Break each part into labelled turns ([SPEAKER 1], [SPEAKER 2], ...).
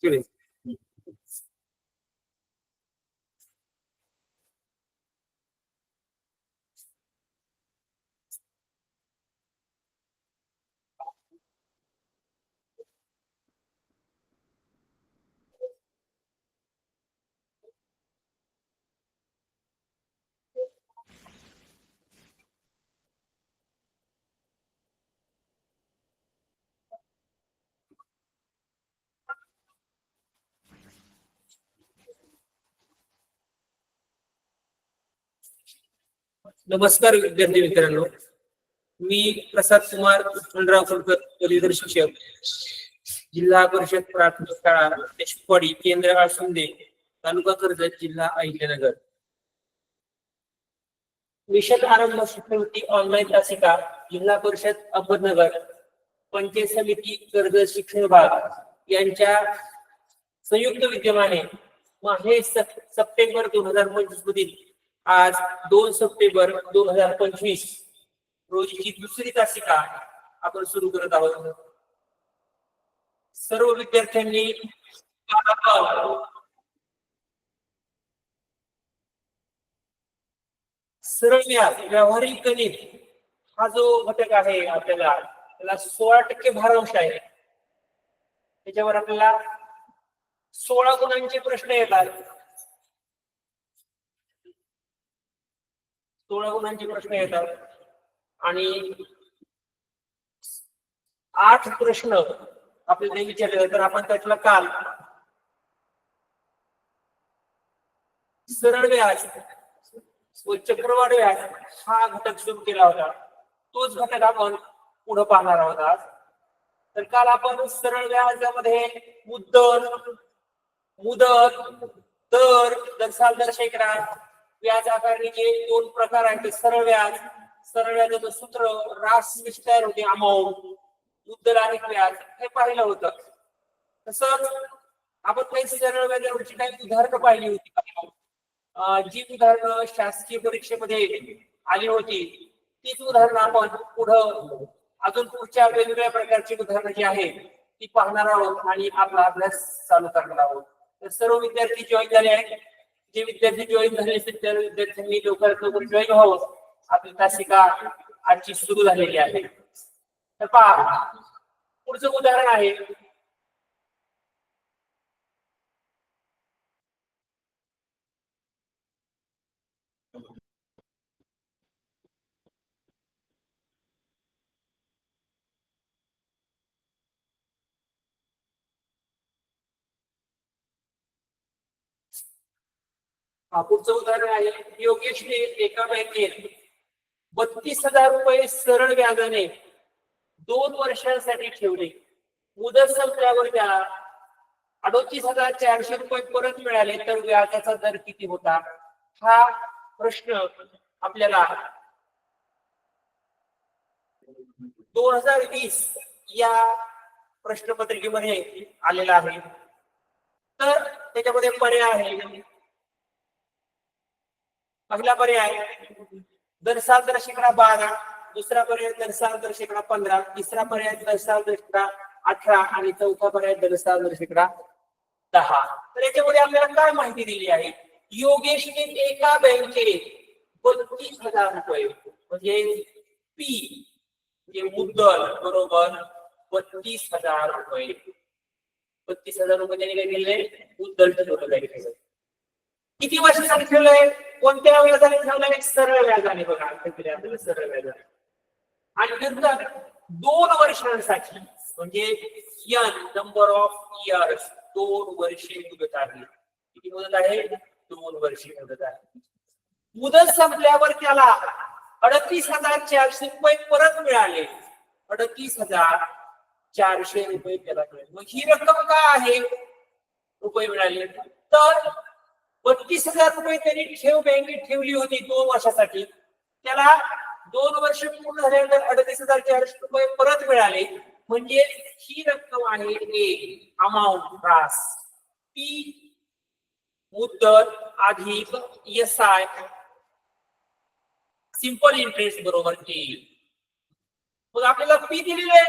[SPEAKER 1] केले. नमस्कार विद्यार्थी मित्रांनो, मी प्रसाद कुमार विठ्ठलराव फुलकर, पदवीधर शिक्षक, जिल्हा परिषद प्राथमिक शाळा देशपाडी, केंद्र आळसुंदे, तालुका कर्जत, जिल्हा अहिल्यानगर. मिशन आरंभ शिष्यवृत्ती ऑनलाईन तासिका, जिल्हा परिषद अहमदनगर, पंचायत समिती कर्जत शिक्षण विभाग यांच्या संयुक्त विद्यमाने हे सप्टेंबर 2025 मधील आज 2 सप्टेंबर 2025 रोजीची दुसरी तासिका आपण सुरू करत आहोत. सर्व विद्यार्थ्यांनी सरळ व्याज, व्यावहारिक गणित हा जो घटक आहे आपल्याला त्याला 16% भारांश आहे. त्याच्यावर आपल्याला 16 गुणांचे प्रश्न येतात. 16 गुणांचे प्रश्न येतात आणि 8 प्रश्न आपल्याला विचारले. तर आपण त्यातला काल सरळ व्याज व चक्रवाढ व्याज हा घटक सुरू केला होता. तोच घटक आपण पुढे पाहणार आहोत आज. तर काल आपण सरळ व्याजामध्ये मुद्दल, मुदत, दर, दरसाल, दर शेकडा, व्याज आकारणीचे 2 प्रकार आहेत. सरळ व्याज, सरळ व्याजाचं सूत्र, रास तयार होते अमाऊंट, मुद्दल आणि व्याज हे पाहिलं होतं. तसंच आपण काही सरळ व्याजावरची काही उदाहरणं पाहिली होती. जी उदाहरणं शासकीय परीक्षेमध्ये आली होती तीच उदाहरणं आपण पुढं अजून पुढच्या वेगवेगळ्या प्रकारची उदाहरणं जी आहेत ती पाहणार आहोत आणि आपला अभ्यास चालू करणार आहोत. तर सर्व विद्यार्थी जॉईन झाले आहेत. जे विद्यार्थी जॉईन झाले असतील त्या विद्यार्थ्यांनी लवकरात लवकर जॉईन व्हावं. आपली तासिका आजची सुरू झालेली आहे. तर पहा, पुढचं उदाहरण आहे पुढचं उदाहरण आहे योगेशने एका बँकेत 32,000 रुपये सरळ व्याजाने 2 वर्षांसाठी ठेवले. मुदत संपल्यावर त्याला 38,400 रुपये परत मिळाले तर व्याजाचा दर किती होता? हा प्रश्न आपल्याला 2020 या प्रश्नपत्रिकेमध्ये आलेला आहे. तर त्याच्यामध्ये पर्याय आहे. पहिला पर्याय दरसाल दर शेकडा 12, दुसरा पर्याय दरसाल दर शेकडा 15, तिसरा पर्याय दरसाल दर शेकडा 18 आणि चौथा पर्याय दरसाल दर शेकडा 10. तर याच्यामध्ये आपल्याला काय माहिती दिली आहे? योगेशने एका बँकेत 32,000 रुपये म्हणजे पी म्हणजे मुद्दल बरोबर 32,000 रुपये. 32,000 रुपये त्याने काय केले? मुद्दल ठेवलं. किती वर्षासाठी ठेवलंय? कोणत्या व्याजाने ठेवलंय? सरळ व्याजाने. बघा सरळ व्याजाने. आणि नंतर 2 वर्षांसाठी म्हणजे एन नंबर ऑफ इयर्स 2 वर्षे मुदत आहे. किती मुदत आहे? 2 वर्षे मुदत आहे. मुदत संपल्यावर त्याला 38,400 रुपये परत मिळाले. 38,400 रुपये त्याला मिळाले. मग ही रक्कम काय आहे? रुपये मिळाले. तर 32,000 रुपये त्यांनी बँकेत ठेवली होती 2 वर्षासाठी. त्याला 2 वर्ष पूर्ण झाल्यानंतर 38,400 रुपये परत मिळाले. म्हणजे ही रक्कम आहे ए अमाऊंट रास. पी मुद्दल अधिक एसआय सिंपल इंटरेस्ट बरोबर ए. मग आपल्याला पी दिलेले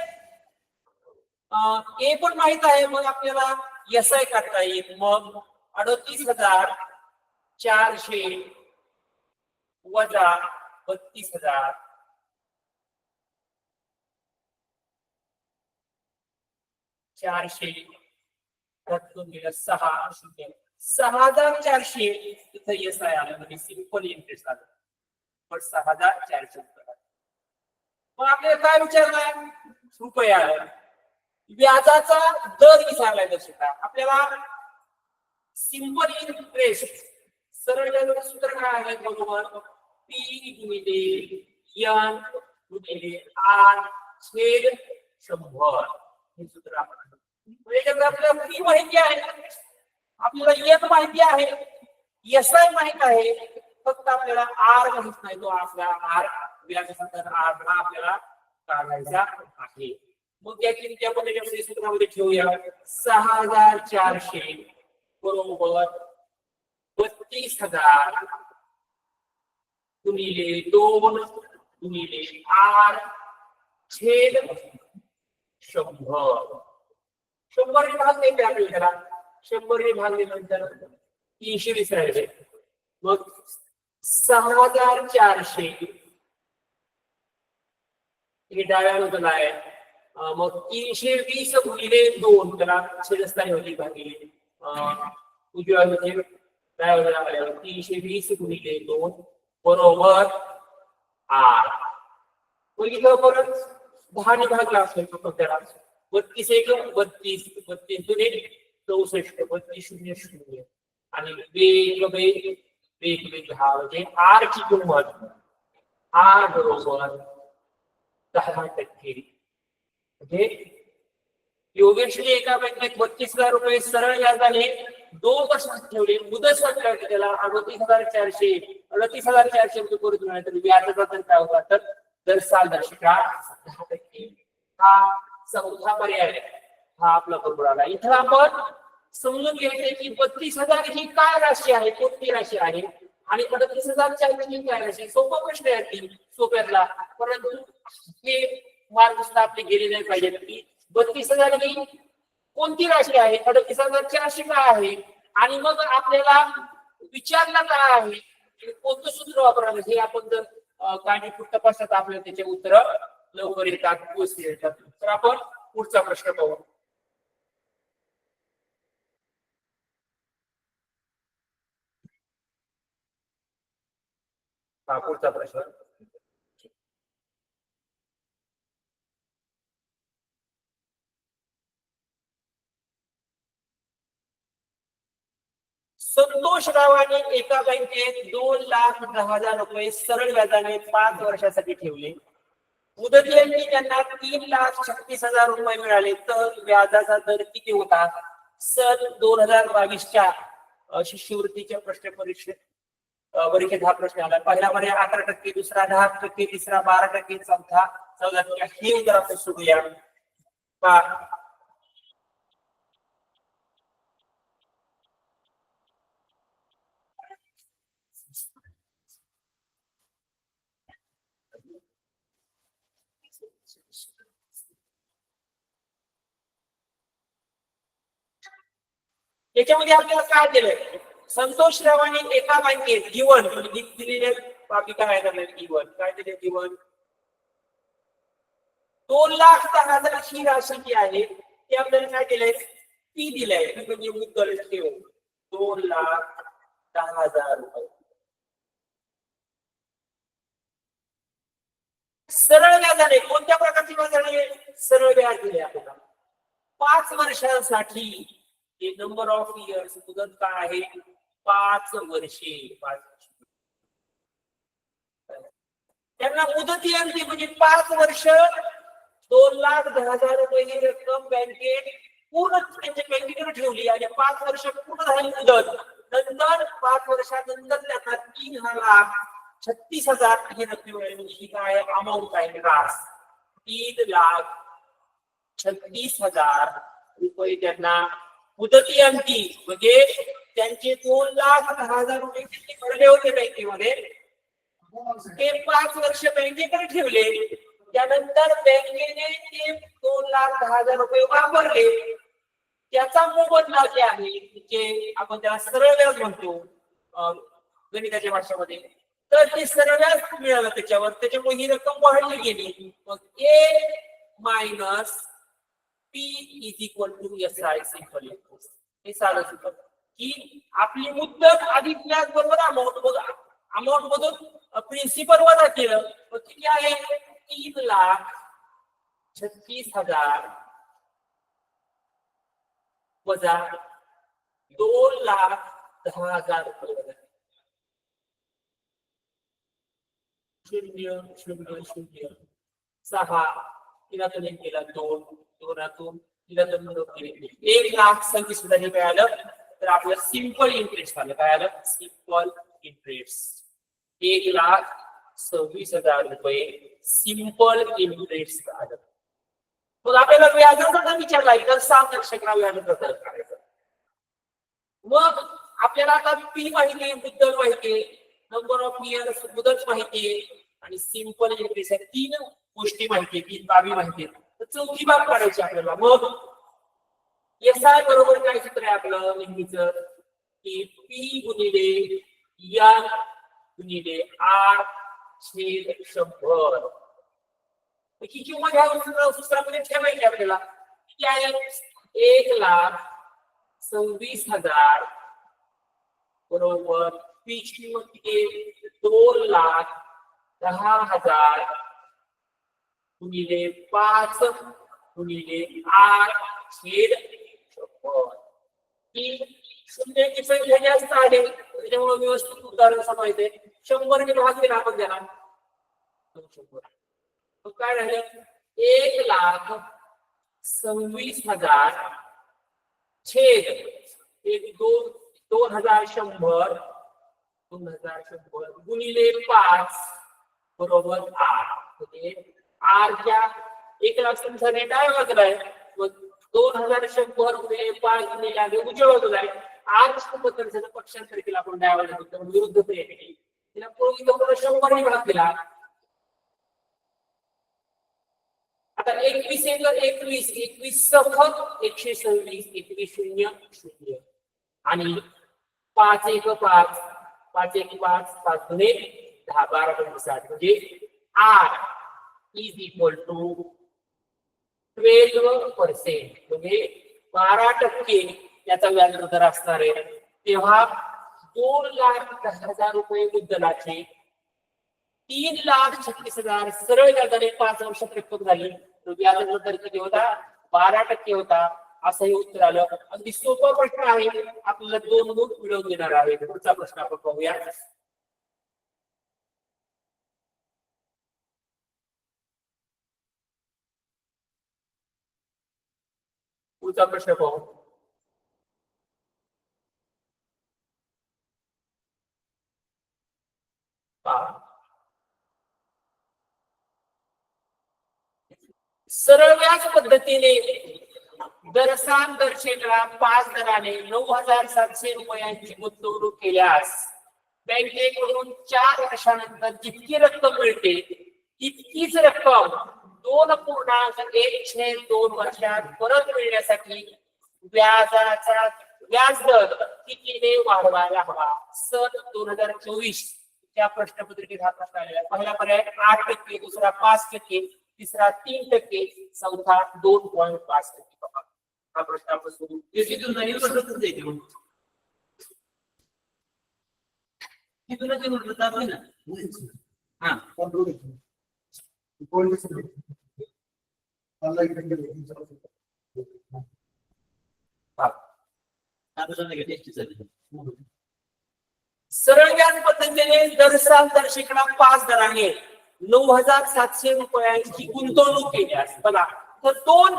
[SPEAKER 1] ए पण माहित आहे. मग आपल्याला SI काढता येईल. मग 38,400 वजा 32,000 400 त्यातून गेलं 6,400 तिथं SI आलं म्हणजे सिंपल इंटरेस्ट आलं. पण 6,400 मग आपल्याला काय विचारलंय रुपये आलं. व्याजाचा दर विचारलाय दर्शका आपल्याला. सिंपल इंटरेस्ट सरळ व्याजाचं सूत्र काय आहे बरोबर P गुणिले N गुणिले R छेद 100 हे सूत्र आपण आपल्याला P माहिती आहे, आपल्याला N माहिती आहे, SI माहित आहे, फक्त आपल्याला R माहित नाही. तो आपला R व्याजाचा दर R हा आपल्याला काढायचा आहे. मग त्याची आपण त्याच्या सूत्रामध्ये ठेवूया 6,400 बरोबर 32,000 गुणिले 2 गुणिले R छेद 100. 100 ने भागले आपल्याला 100 ने भागल्यानंतर 320 राहिले. मग 6,400 हे डाव्या बाजूला आहे. मग 320 गुणिले 2 त्याला छेदस्थानी होती भागिले उजव्या बाजूला डाव्या बाजूला आल्यावर 320 गुणिले 2 बरोबर R. मग इथं परत 10 ने भागला असेल तर त्याला 32 एक 32 32 दुने 64 32 शून्य शून्य आणि वेग हा म्हणजे R ची किंमत R बरोबर 10%. म्हणजे योगेशने एका बँकेत 32,000 रुपये सरळ व्याजाने 2 वर्षात ठेवले. मुदत संपल्यावर त्याला 38,400 रुपये परत मिळाले. तर व्याजाचा दर काय होता तर दर साल दर्शका 10%. हा चौथा पर्याय हा आपला बरोबर आला. इथं आपण समजून घ्यायचंय की 32,000 ही काय राशी आहे, कोणती राशी आहे आणि 38,400 ही काय राशी. सोपा प्रश्न आहे सोप्यातला, परंतु हे मार्ग सुद्धा आपले गेले नाही पाहिजे की 32,000 ही कोणती राशी आहे, 38,400 काय आहे आणि मग आपल्याला विचारलं काय आहे, कोणतं सूत्र वापरावं हे आपण जर काळजीपूर्वक तपासतात आपल्याला त्याचे उत्तर लवकर येतात, पोहोचले येतात. तर आपण पुढचा प्रश्न पाहू. हा पुढचा प्रश्न संतोष रावाने एका बँकेत 2,10,000 रुपये सरळ व्याजाने 5 वर्षासाठी ठेवले. मुदतीने त्यांना 3,36,000 रुपये मिळाले. तर व्याजाचा दर किती होता. सन 2022च्या शिष्यवृत्तीच्या प्रश्न परीक्षेत हा प्रश्न आला. पहिला पर्याय 11%, दुसरा 10%, तिसरा 12%, चौथा 14%. हे उत्तर आपण शोधूया. याच्यामध्ये आपल्याला काय दिलंय. संतोष रावाने एका बँकेत जीवन दिलेले बाकी काय जीवन काय दिले. जीवन 2,10,000 ही राशी जी आहे ती आपल्याला काय दिलंय ती दिलंय म्हणजे मुद्दल ठेव 2,10,000 रुपये सरळ व्याजाने. कोणत्या प्रकारची व्याजाने सरळ व्याज दिले आपल्याला 5 वर्षांसाठी. नंबर ऑफ इयर्स मुदत काय आहे 5 वर्षे. त्यांना मुदती अंती म्हणजे 5 वर्ष 2,10,000 रुपये ही रक्कम बँकेत पूर्ण त्यांच्या बँकेकडे ठेवली आणि 5 वर्ष पूर्ण झाली मुदत. नंतर 5 वर्षानंतर त्यांना 3,36,000 ही रक्कम मिळाली. ही काय अमाऊंट आहे 3,36,000 रुपये त्यांना मुदती अंती म्हणजे त्यांचे 2,10,000 रुपये भरले होते बँकेमध्ये. ते 5 वर्ष बँकेकडे ठेवले. त्यानंतर बँकेने ते 2,10,000 रुपये वापरले त्याचा मोबदला जे आहे जे आपण त्याला सरळ व्याज म्हणतो गणिताच्या भाषेमध्ये, तर ते सरळ व्याज मिळालं त्याच्यावर, त्याच्यामुळे ही रक्कम वाढली गेली. मग A minus P is equal to S I simple. हे साधं सूत्र की आपली मुद्दत अधिक व्याज बरोबर अमाऊंट, बघा अमाऊंट मधून प्रिन्सिपल वजा केलं तर किती आहे 3,36,000 वजा 2,10,000 रुपये. 0,0,0,6 तिलातून एक केला 2, 2 तिलातून 1,27,000 हे मिळालं. तर आपलं सिंपल इंटरेस्ट आलं. काय आलं? सिंपल इंटरेस्ट 1,26,000 रुपये सिंपल इंटरेस्ट आलं. मग आपल्याला व्याजाचा विचारला तर 7 दशकला व्याजाचा दर काढायचा. मग आपल्याला आता पी माहिती आहे, मुद्दल माहिती आहे, नंबर ऑफ इयर्स मुदत माहिती आहे आणि सिंपल इंटरेस्ट आहे. 3 गोष्टी माहिती आहे, 3 बाबी माहिती आहेत. तर चौथी बाब काढायची आपल्याला. मग एसआय बरोबर काय सूत्र आहे आपलं नेहमीचं की पी गुणिले एन गुणिले आर छेद 100. ही किंमत ह्या सूत्रामध्ये ठेवायची आपल्याला. किती आहे? 1,26,000 बरोबर पी ची किंमत किती आहे? 2,10,000 गुणिले 5 गुणिले आर छेद 100. ही शून्याची संख्या जास्त आहे त्याच्यामुळे व्यवस्थित उदाहरण समजायचंय. 100 ने भाग केला आपण त्याला 100. काय राहिलं? 1,26,000 छेद 2,100 गुणिले 5 बरोबर आर. आर च्या 1,26,000 डाव्या बाजूला आहे. मग 2,100 गुणिले 5 गुणिले आहे उजव्या बाजूला आहे. आर पद्धतीचं पक्षांतर केला आपण डाव्या बाजूला विरुद्ध केली. तिला 100 ने भाग केला. आता 21 × 21 21 सखत 126 21 0 0 आणि 5 1 5 5 1 5 5 गुणे 10 12 60 म्हणजे आर इज इक्वल टू 12% म्हणजे 12% याचा व्याज दर असणार आहे. तेव्हा 2,10,000 रुपये मुद्दलाचे 3,36,000 सरळ व्याजाने 5 वर्ष रक्कम झाली. तर व्याजाचा दर किती होता? 12% होता. असं हे उत्तर आलं. अगदी सोपा प्रश्न आहे. आपल्याला 2 गुण मिळवून देणार आहे. पुढचा प्रश्न आपण पाहूया. पुढचा प्रश्न पाहू. सरळ व्याज पद्धतीने दरसाल दर्शेला 5 दराने 9,700 रुपयांची गुंतवणूक केल्यास बँकेकडून 4 वर्षानंतर जितकी रक्कम मिळते तितकीच रक्कम 2,1/2 वर्षात परत मिळण्यासाठी व्याजाचा व्याज दर कितीने वाढवायला हवा? सन 2024 त्या प्रश्नपत्रिकेत हा प्रश्न आलेला आहे. पहिला पर्याय 8%, दुसरा 5%, तिसरा 3%, चौथा 2.5%. हा प्रश्न आपण सोडू. तिथून जाईल पद्धतच आहे घेऊन. तिथूनच येऊन जातात ना. हां सरळ व्याज पद्धतीने दरसाल दर्शेकडा 5 दराने 9,700 रुपयांची गुंतवणूक केल्यास बघा तर 2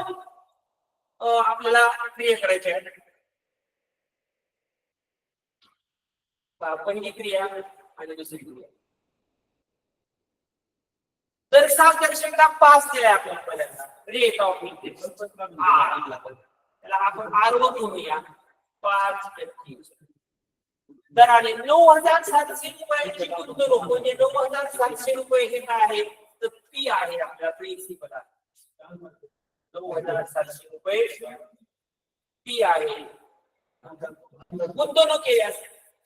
[SPEAKER 1] आपल्याला क्रिया करायची आहे. पहिली क्रिया आणि दुसरी क्रिया. दरसाल दर्शेकडा 5 दिलाय आपल्याला पहिल्यांदा रेट ऑफ इंटरेस्ट त्याला आपण R1 म्हणूया 5%. दराने 9,700 रुपयांची गुंतवणूक म्हणजे 9,700 रुपये हे काय आहे तर पी आहे आपला प्रिन्सिपल आहे. 9,700 रुपये ती आहे गुंतवणूक केल्यास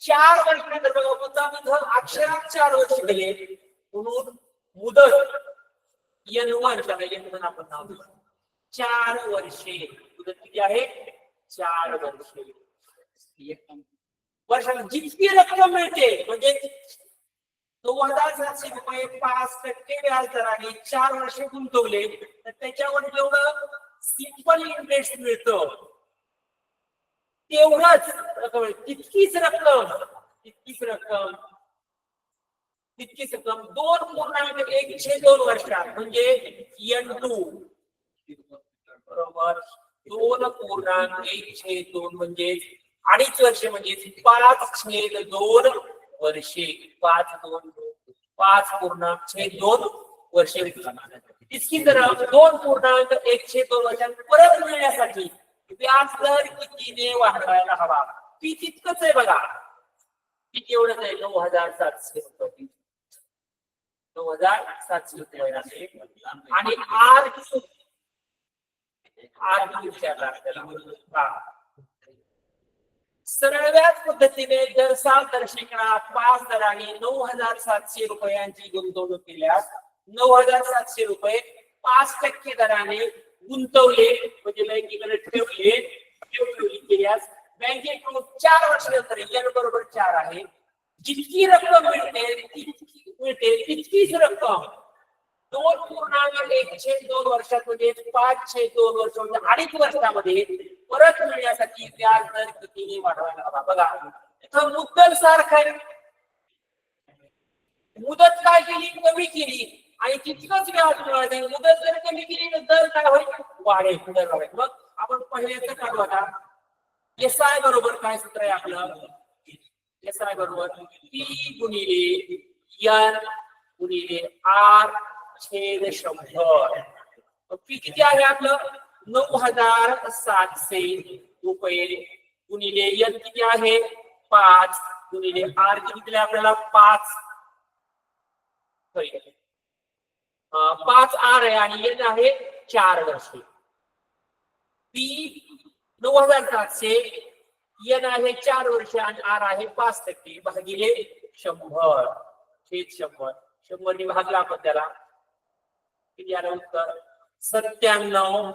[SPEAKER 1] 4 वर्षानंतर बघा गुंतवणूक अक्षरात 4 वर्ष गेले म्हणून मुदत N1 म्हणून आपण नाव देऊ 4 वर्षे मुदत किती आहे 4 वर्षे वर्षाला जितकी रक्कम मिळते म्हणजे 9,700 रुपये 5% व्याज दराने 4 वर्षे गुंतवले तर त्याच्यावर जेवढं सिंपल इंटरेस्ट मिळतं तेवढंच रक्कम तितकीच रक्कम 2.1/2 वर्षात म्हणजे N2 बरोबर 2.1/2 म्हणजे 2.5 वर्षे म्हणजे 5/2 वर्षे 5.2 वर्षे तितकी तर 2.1/2 वर्षात परत मिळण्यासाठी व्याज दर कितीने वाढवायला हवा ती तितकंच आहे बघा किती एवढंच आहे 9,700 रुपये 9,700 रुपये आणि सरळ व्याज पद्धतीने दर साल दर शेकडा 5 दराने 9,700 रुपयांची गुंतवणूक केल्यास 9,700 रुपये 5% दराने गुंतवले म्हणजे बँकेकडे ठेवले केल्यास बँकेकडून 4 वर्षानंतर N बरोबर 4 आहे जितकी रक्कम मिळते तितकीच रक्कम 2.1/2 वर्षात म्हणजे 5/2 वर्ष म्हणजे 2.5 वर्षामध्ये परत मिळण्यासाठी व्याज दर कितीने वाढवायला हवा बघा इथं मुद्दल सारखं आहे मुदत काय केली कमी केली आणि तितकंच व्याज मिळालं मुदत जर कमी केली तर दर काय होईल वाढेल मग आपण पहिल्याचं काढू आता SI बरोबर काय सूत्र आहे आपलं SI बरोबर P गुणिले N गुणिले R छेद 100 P किती आहे आपलं 9,700 रुपये गुणिले N किती आहे 5 गुणिले R किती दिले आपल्याला 5 R आहे आणि N आहे 4 वर्षे P 9,700 N आहे 4 वर्ष आणि R आहे 5% भागिले 100 छेद 100 ने भागला आपण त्याला किती आलं उत्तर 97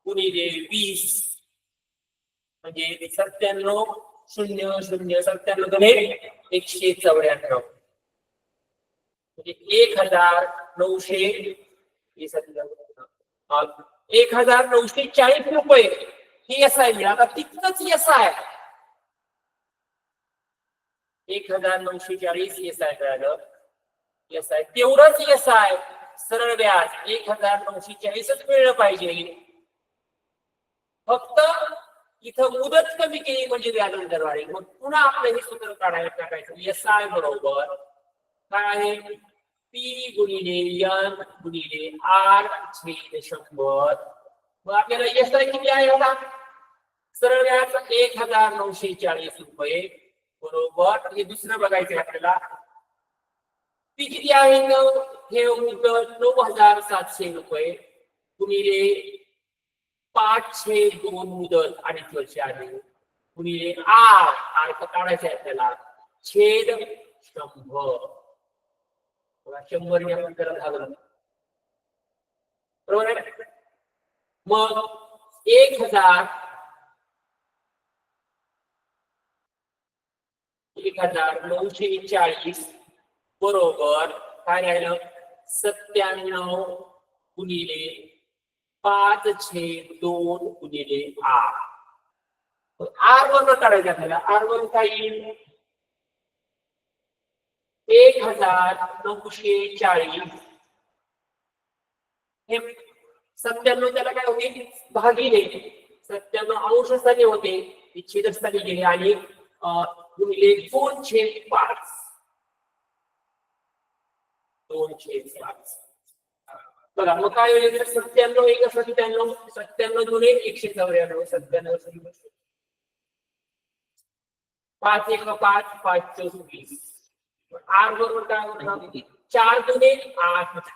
[SPEAKER 1] गुणिले 20 म्हणजे 97 0 0 97 गुणिले 194 म्हणजे 1,940 रुपये हे SI मिळालं आता तिथंच SI 1,940 SI मिळालं SI तेवढंच SI सरळ व्याज 1,940च मिळलं पाहिजे फक्त इथं मुदत कमी केली म्हणजे व्याज दर वाढेल मग पुन्हा आपलं हे सूत्र काढायला टाकायचं SI बरोबर काय आहे P गुणिले N गुणिले R छेद 100 मग आपल्याला SI किती आहे आता सरळ व्याज 1,940 रुपये बरोबर हे दुसरं बघायचं आपल्याला P किती आहे हे मुदत 9,700 रुपये गुणिले 5/2 मुदत 2.5 वर्ष आहे गुणिले R काढायचं आहे आपल्याला छेद 100 100 ने आपण करत आलो बरोबर आहे मग 1,940 बरोबर काय राहिलं 97 गुणिले 5/2 गुणिले R बरोबर काढायचं आपल्याला R बरोबर काय येईल 1,940 हे 97 त्याला काय होते भागिले 97 अंशस्थानी होते छेदस्थानी गेले आणि गुणिले 2/5 बघा मग काय होईल 97 1 97 97 गुणे 194 97 5 1 5 5 24 R बरोबर काय होतं 4 गुणे 8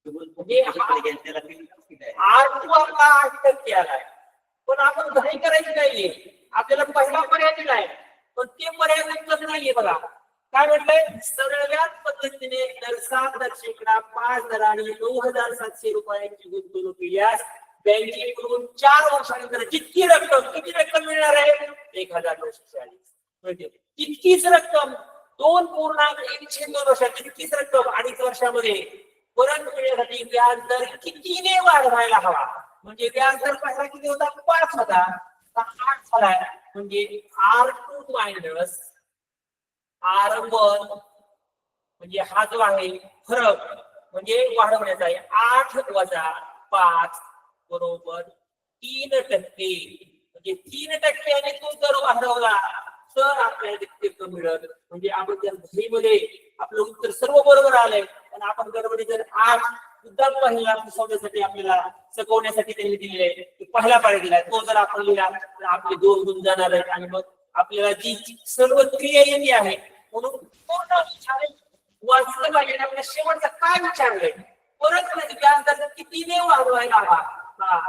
[SPEAKER 1] म्हणजे R2 आपला 8% आलाय पण आपण घाई करायची नाहीये. आपल्याला पहिला पर्याय दिलाय पण ते पर्याय उत्तर नाहीये बघा. काय म्हटलंय? सरळ व्याज पद्धतीने दर 7 5 दराने 9,700 रुपयांची गुंतवणूक केल्यास बँकेकडून 4 वर्षानंतर जितकी रक्कम किती रक्कम मिळणार आहे? 1,940. म्हणजे तितकीच रक्कम 2,102 वर्षात तितकीच रक्कम 2.5 वर्षामध्ये परत मिळण्यासाठी व्याज दर कितीने वाढवायला हवा? म्हणजे व्याज दर पहिला किती होता? 5 होता, 8 झालाय. म्हणजे R2 मायनस R1 म्हणजे हा जो आहे फरक म्हणजे वाढवण्याचा आहे 8 वजा 5 बरोबर 3%. म्हणजे 3% तो जर वाढवला तर आपल्याला तितके मिळत. म्हणजे आपण त्या घरीमध्ये आपलं उत्तर सर्व बरोबर आलंय पण आपण गडबडी जर 8 मुद्दाम पहिला फसवण्यासाठी आपल्याला चकवण्यासाठी त्यांनी दिलेले पहिला पाढा दिलाय तो जर आपण लिहिला तर आपले 2 गुण जाणार आहेत आणि मग आपल्याला जी सर्व क्रिया येते आहे म्हणून पूर्ण वाचलं पाहिजे. आपल्या शेवटचा काय विचारलंय परत व्याज दर कितीने वाढवायला हवा?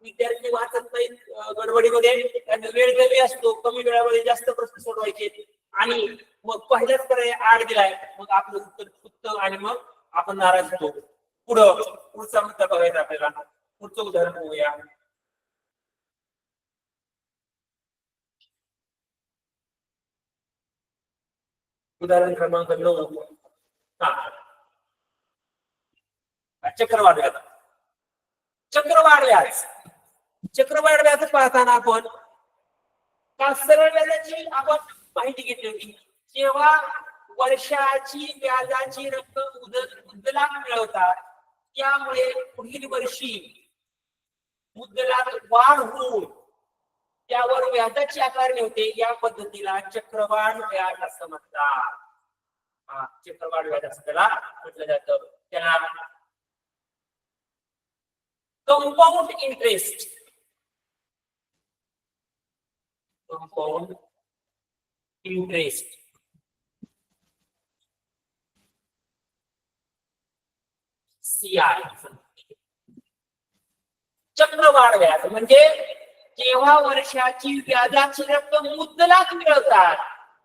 [SPEAKER 1] विद्यार्थी वाचत नाही गडबडीमध्ये त्यांना वेळ कमी असतो, कमी वेळामध्ये जास्त प्रश्न सोडवायचे आणि मग पहिल्याच पर्याय 8 दिलाय मग आपलं उत्तर चुकतं आणि मग आपण नाराज होतो. पुढचा मुद्दा बघायचा आपल्याला. पुढचं उदाहरण बघूया. उदाहरण क्रमांक 9. चक्रवाढ व्याज. चक्रवाढ व्याज चक्रवाढ व्याज पाहताना आपण सरळ व्याजाची आपण माहिती घेतली होती. जेव्हा वर्षाची व्याजाची रक्कम मुद्दलात मिळवतात त्यामुळे पुढील वर्षी मुद्दलात वाढ होऊन त्यावर व्याजाची आकारणी होते. या पद्धतीला चक्रवाढ व्याज असं म्हणतात. चक्रवाढ व्याज असं त्याला म्हटलं जातं. त्याला कंपाऊंड इंटरेस्ट CI. चक्रवाढ व्याज म्हणजे जेव्हा वर्षाची व्याजाची रक्कम मुद्दलात मिळवतात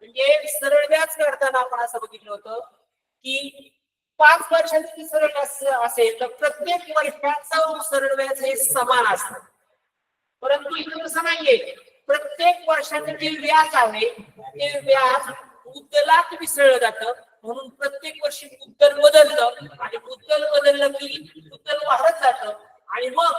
[SPEAKER 1] म्हणजे सरळ व्याज करताना आपण असं बघितलं होतं की 5 वर्षांची सरळ व्याज असेल तर प्रत्येक वर्षाचं सरळ व्याज हे समान असतं. परंतु इथे तसं नाहीये. प्रत्येक वर्षाचं जे व्याज आहे ते व्याज मुद्दलात मिसळलं जातं म्हणून प्रत्येक वर्षी मुद्दल बदलतं आणि मुद्दल बदललं की मुद्दल वाढत जातं आणि मग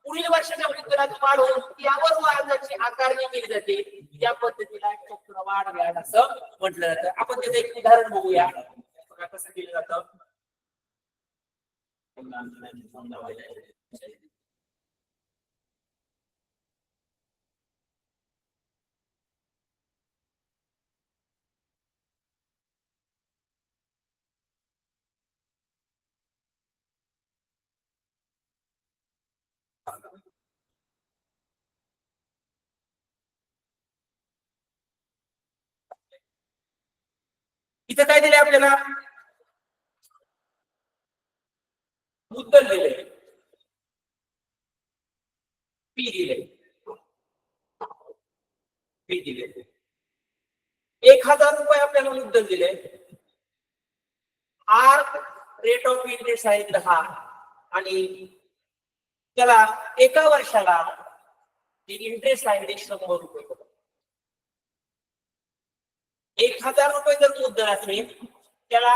[SPEAKER 1] पुढील वर्षाच्या मुद्दलात वाढ होऊन त्यावर व्याजाची आकारणी केली जाते. या पद्धतीला चक्रवाढ व्याज असं म्हटलं जातं. आपण त्याचं एक उदाहरण बघूया कसं केलं जातं. इथं काय दिले आपल्याला? मुद्दल दिले, पी दिले 1,000 रुपये आपल्याला मुद्दल दिले. आर रेट ऑफ इंटरेस्ट आहे 10 आणि त्याला एका वर्षाला इंटरेस्ट आहे 100 रुपये. 1,000 रुपये जर मुद्दल असेल त्याला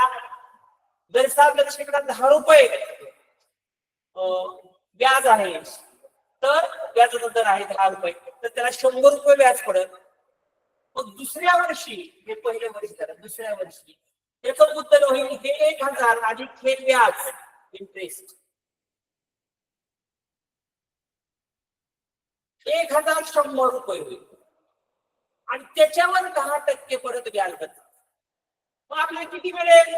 [SPEAKER 1] दर 7,10 रुपये व्याज आहे तर व्याजाचा दर आहे 10 रुपये तर त्याला 100 रुपये व्याज पडत. मग दुसऱ्या वर्षी हे पहिल्या वर्षी झालं दुसऱ्या वर्षी त्याचं मुद्दल होईल हे 1,000 अधिक हे व्याज इंटरेस्ट 1,100 रुपये होईल आणि त्याच्यावर 10% परत व्याज बसतं. मग आपल्याला किती मिळेल?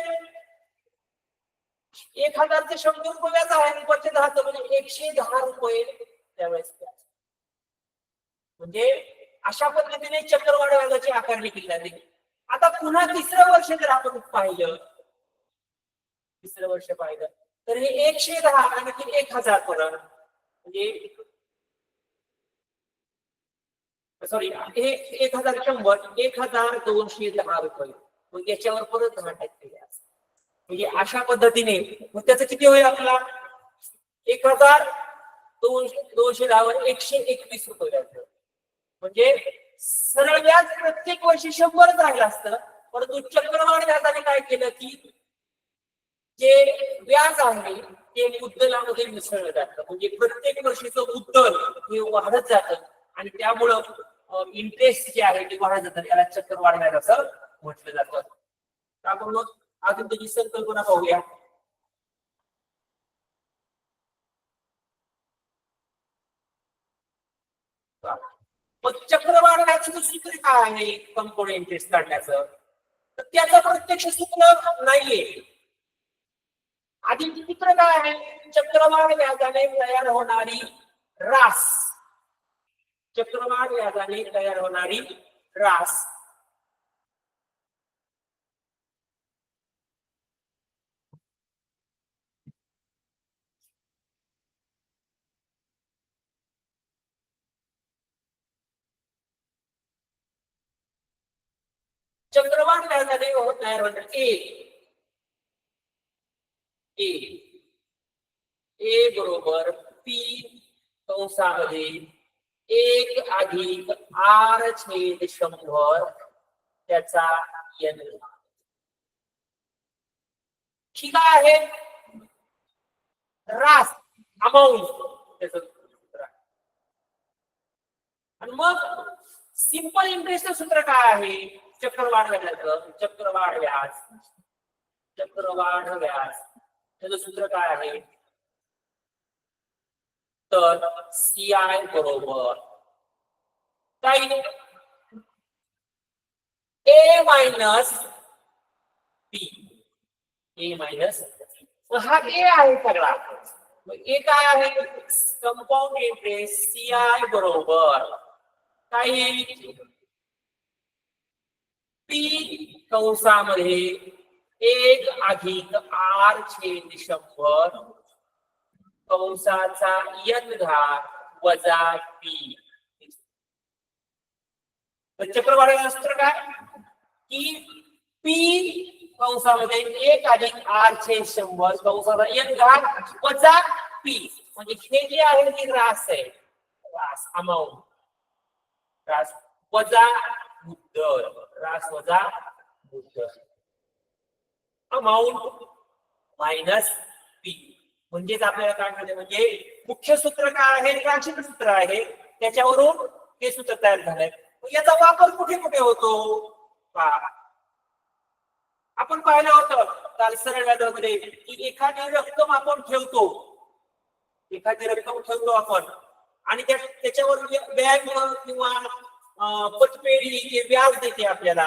[SPEAKER 1] 1,000 चे 100 रुपये व्याज आहे वरचे 10 म्हणजे 110 रुपये त्यावेळेस व्याज. म्हणजे अशा पद्धतीने चक्रवाढ व्याजाची आकारणी केली जाते. आता पुन्हा तिसरं वर्ष जर आपण पाहिलं तर हे 110 आणि 1,000 परत म्हणजे सॉरी हे 1100 1210 रुपये, मग याच्यावर परत 10% व्याज. म्हणजे अशा पद्धतीने मग त्याचं किती होईल आपला 1210 वर 121 रुपये व्याज. म्हणजे सरळ व्याज प्रत्येक वर्षी 100 राहिलं असतं, परंतु चक्रवाढ व्याजाने काय केलं की जे व्याज आहे ते मुद्दलामध्ये मिसळलं जातं. म्हणजे प्रत्येक वर्षीचं मुद्दल हे वाढत जातं आणि त्यामुळं इंटरेस्ट जे आहे ते वाढत जातं. याला चक्रवाढ व्याज असं म्हटलं जातं. आपण मग अजून त्याची संकल्पना पाहूया. मग चक्रवाढ व्याजाचं सूत्र काय आहे कंपाऊंड इंटरेस्ट काढण्याचं, तर त्याचं प्रत्यक्ष सूत्र नाहीये. आधी सूत्र काय आहे, चक्रवाढ व्याजाने तयार होणारी रास, चक्रवाढ व्याजाने तयार होणारी रास चक्रवाढ व्याजाने तयार होणार ए बरोबर पी कंसामध्ये 1 अधिक R छेद 100 त्याचा n. ठीक आहे, रास अमाऊंट त्याचं सूत्र. आणि मग सिंपल इंटरेस्ट सूत्र काय आहे चक्रवाढ व्याजाचं, चक्रवाढ व्याज त्याचं सूत्र काय आहे, तर CI बरोबर काय A minus P, A minus हा A आहे सगळा. मग A काय आहे, कंपाऊंड इंटरेस्ट CI बरोबर काय P कंसामध्ये 1 अधिक R छेद 100 कंसाचा n घात वजा P. चक्रवाढ सूत्र काय की P कंसामध्ये 1 अधिक R छेद 100 कंसाचा n घात वजा P. म्हणजे हे जे आहे ती रास आहे, रास अमाऊंट, रास वजा मुद्दल, रास वजा मुद्दल, अमाऊंट मायनस P. म्हणजेच आपल्याला काय मिळते, म्हणजे मुख्य सूत्र काय आहे, राशीचं सूत्र आहे, त्याच्यावरून हे सूत्र तयार झालंय. याचा वापर कुठे कुठे होतो आपण पाहिलं होतं काल सरळ व्याजामध्ये की एखादी रक्कम आपण ठेवतो, एखादी रक्कम ठेवतो आपण आणि त्याच्यावर बँक किंवा पतपेढी जे व्याज देते आपल्याला,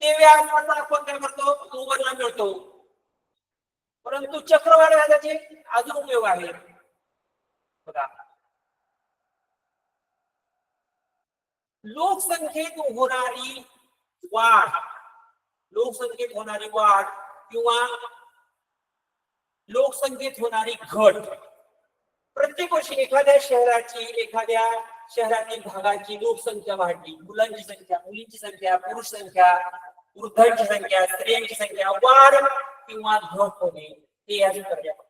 [SPEAKER 1] ते व्याज आपण काय करतो मोबदला मिळतो. परंतु चक्रवाढ व्याजाचे अजून उपयोग आहे बघा. लोकसंख्येत होणारी वाढ, लोकसंख्येत होणारी वाढ किंवा लोकसंख्येत होणारी घट, प्रत्येक वर्षी एखाद्या शहरातील भागाची लोकसंख्या वाढली, मुलांची संख्या, मुलींची संख्या, पुरुष संख्या, वृद्धांची संख्या, स्त्रियांची संख्या वाढ किंवा घट होणे हे या सूत्रात.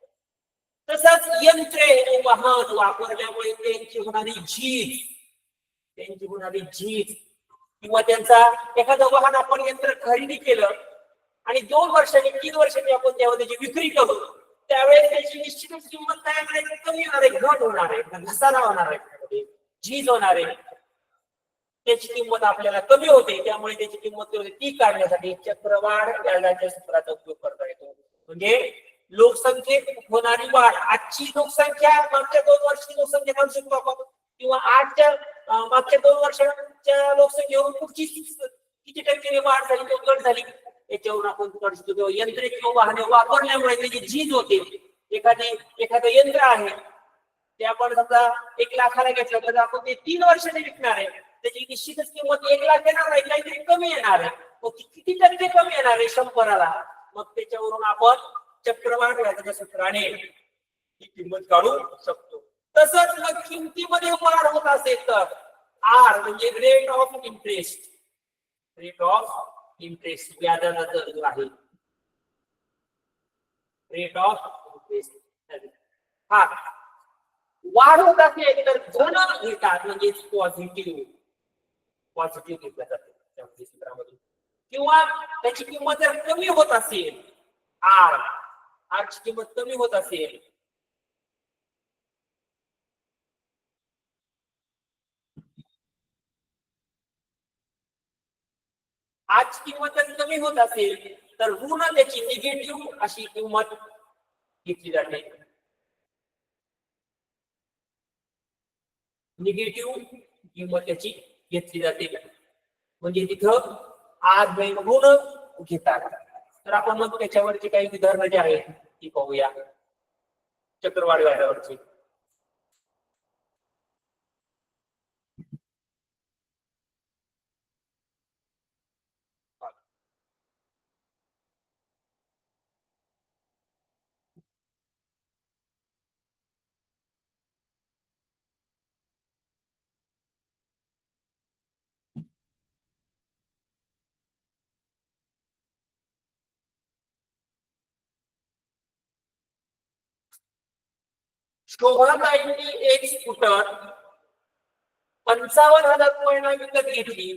[SPEAKER 1] तसंच यंत्रे वाहन वापरल्यामुळे त्यांची होणारी झीज किंवा त्यांचा एखादं वाहन आपण यंत्र खरेदी केलं आणि 2 वर्षांनी 3 वर्षांनी आपण तेव्हा त्याची विक्री करू, त्यावेळेस त्याची निश्चितच किंमत काय कमी होणार आहे, घट होणार आहे, घसारा होणार आहे, झीज होणार आहे, त्याची किंमत आपल्याला कमी होते. त्यामुळे त्याची किंमत ती काढण्यासाठी चक्रवाढ व्याजाच्या सूत्राचा उपयोग करता येतो. म्हणजे लोकसंख्येत होणारी वाढ, आजची लोकसंख्या मागच्या 2 वर्षाची लोकसंख्या काढू शकतो आपण, किंवा आजच्या मागच्या 2 वर्षांच्या लोकसंख्येवर पुढची किती टक्के वाढ झाली किंवा घट झाली याच्यावरून आपण काढू शकतो. यंत्रे किंवा वाहने वापरल्यामुळे त्याची झीज होते. एखादं यंत्र आहे ते आपण समजा 1 लाखाला घेतलं तर आपण ते 3 वर्षांनी विकणार आहे, त्याची निश्चितच किंमत 1 लाख येणार नाही, काहीतरी कमी येणार आहे. मग किती टक्के कमी येणार आहे 100ला, मग त्याच्यावरून आपण चक्रवाढ व्याजाच्या सूत्राने ही किंमत काढू शकतो. तसंच मग किमतीमध्ये वाढ होत असेल तर आर म्हणजे rate of interest, rate of interest व्याजाचा दर जो आहे, रेट ऑफ इंटरेस्ट हा वाढ होत असेल तर धन घेतात म्हणजे पॉझिटिव्ह, पॉझिटिव्ह घेतला जातो त्या सूत्रामधून. किंवा त्याची किंमत जर कमी होत असेल, आर आरची किंमत कमी होत असेल आज किंमत जर कमी होत असेल तर ऋण त्याची निगेटिव्ह अशी किंमत घेतली जाते, निगेटिव्ह किंमत त्याची घेतली जाते. म्हणजे तिथं आज ऋण घेतात. तर आपण मग त्याच्यावरची काही उदाहरणं जी आहेत ती पाहूया. चक्रवाढ व्याजावरची शोभाताईंनी एक स्कूटर 55,000 रुपयांना विकत घेतली.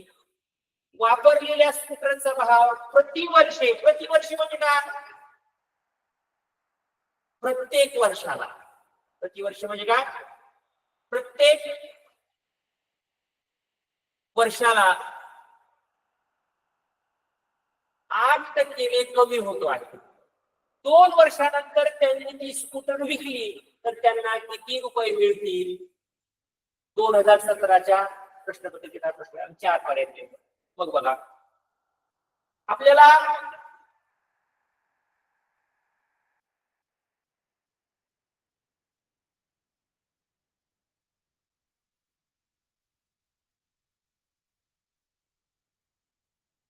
[SPEAKER 1] वापरलेल्या स्कूटरचा भाव प्रतिवर्षी म्हणजे काय, प्रत्येक वर्षाला, प्रतिवर्ष म्हणजे काय, प्रत्येक वर्षाला 8% कमी होतो आहे. 2 वर्षानंतर त्यांनी ती स्कूटर विकली तर त्यांना किती रुपये मिळतील? 2017च्या प्रश्नपत्रिकेचा प्रश्न 4 पर्यंत. मग बघा आपल्याला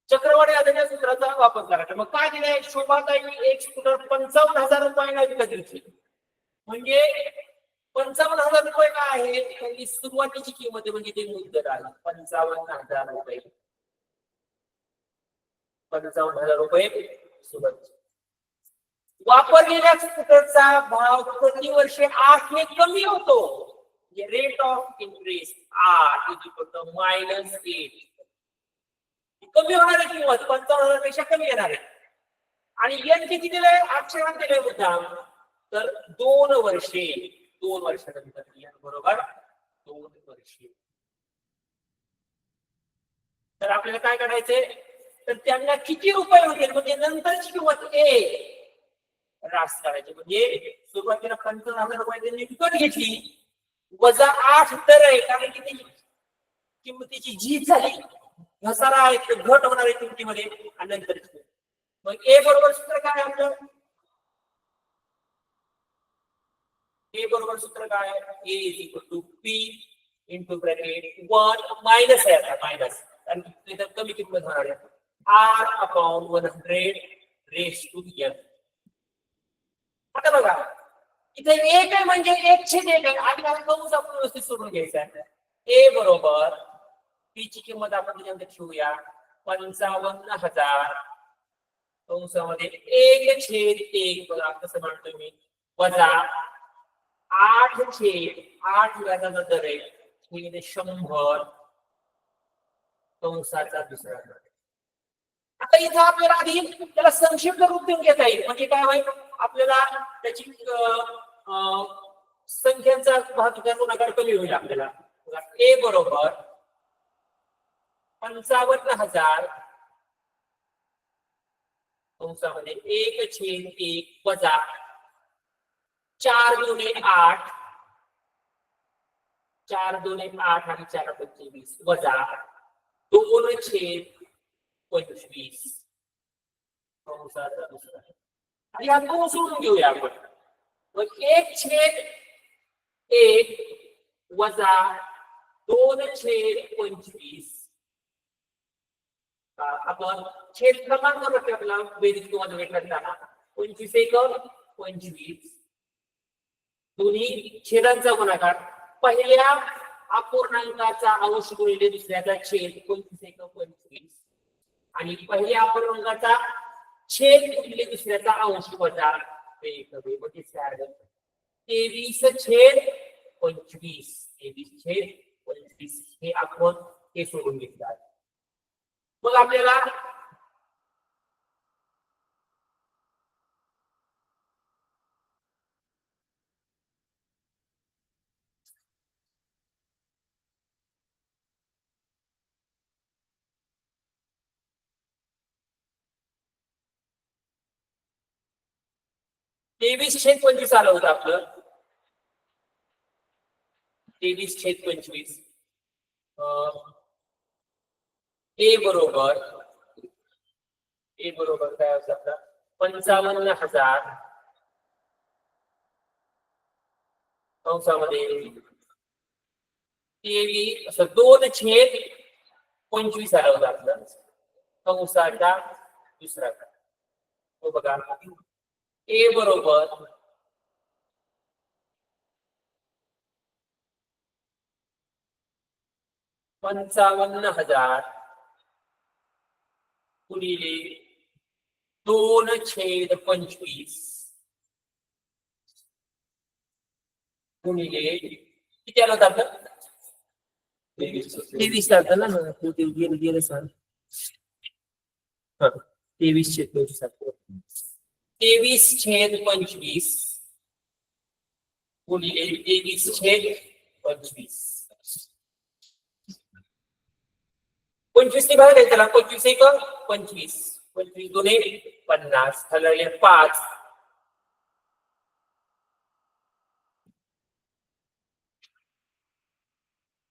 [SPEAKER 1] चक्रवाढी व्याजाच्या सूत्राचा वापर करायचा. मग काय दिलंय, शोभाताईंनी एक स्कूटर 55,000 रुपयांना विकत घेतली. म्हणजे 55,000 रुपये काय आहे, त्यांनी सुरुवातीची किंमत म्हणजे ते मुद्दल आहे 55,000 रुपये, 55,000 रुपये सुरुवातीची. वापरलेल्या स्कूटरचा भाव प्रतिवर्षी 8 कमी होतो. Rate of interest R is equal to -8. कमी होणार आहे किंमत 55,000 पेक्षा कमी येणार आहे. आणि एन किती दिलंय, 800 दिलंय मुद्दाम. तर 2 वर्षे, 2 वर्षानंतर बरोबर 2 वर्षे. तर आपल्याला काय करायचंय, तर त्यांना किती रुपये होतील म्हणजे नंतरची किंमत ए रास करायची. म्हणजे सुरुवातीला 55,000 रुपये त्यांनी विकत घेतली, वजा 8 दर आहे कारण की किंमतीची झीज झाली, घसारा आहे, घट होणार आहे किमतीमध्ये. आणि नंतर मग ए बरोबर सूत्र काय आपलं, ए बरोबर सूत्र काय, A is equal to P into bracket 1 minus आहे, आता मायनस कारण तिथे कमी किंमत होणार आहे, R upon 100 raise to N. आता बघा इथे एक आहे म्हणजे 1/1 आहे. आणि मला कंस आपण व्यवस्थित सोडून घ्यायचा आहे. ए बरोबर पी ची किंमत आपण त्याच्यामध्ये ठेवूया 55,000 कंसामध्ये 1/1 बघा कसं म्हणतो मी, वजा 8/8 व्याजाचा दर आहे म्हणजे 100 कंसाचा दुसरा दर. आता इथं आपल्याला आधी त्याला संक्षिप्त रूप देऊन घेता येईल. म्हणजे काय होईल, आपल्याला त्याची संख्यांचा भागाकार गुणाकार कमी होईल. आपल्याला ए बरोबर 55,000 कंसामध्ये 1/1 वजा 4 दुने 8, 4 दुने 8 आणि 4 पंचे 20 वजा 2/25 कंसाचा दुसरा. आणि हा 2 सोडून घेऊया आपण. मग 1/1 वजा 2/25 आपण छेद क्रमांक टाकला, बेरीज किंवा भेटला 25 1 25 दोन्ही छेदांचा गुणाकार पहिल्या अपूर्णांकाचा अंश गुणिले दुसऱ्याचा छेद 25 आणि पहिल्या अपूर्णांकाचा छेद गुणिले दुसऱ्याचा अंश वजा 23 छेद 25 हे आपण हे सोडून घेतलं. मग आपल्याला (23/25) आलं होतं आपलं 23/25. ए बरोबर काय होतं आपलं 55,000 कंसामध्ये 2/25 आलं होतं आपलं कंसाचा दुसरा तो बघा ए बरोबर 55,000 गुणिले 2/25 गुणिले किती आलं होतं आपलं 23 आलं ना गेलं सर 23/25 गुणिले 23/25 25 ने भाग द्यायचा 25 1 25 25 2 50 हलवले 5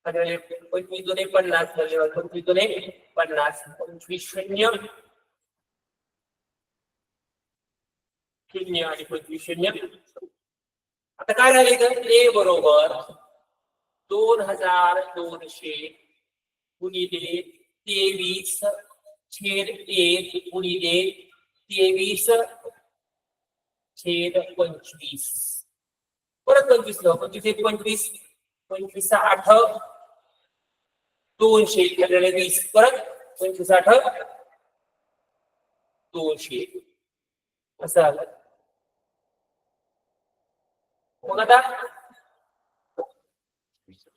[SPEAKER 1] हलवले 25 2 50 हलवले 25 2 50 25 0 0 आणि 25 0 आता काय झालं इथं ए बरोबर 2200 गुणिले 23/1 गुणिले 23/25 परत 25 25 25 8 200 केलेले 20 परत 25 8 200 असं आलं. मग आता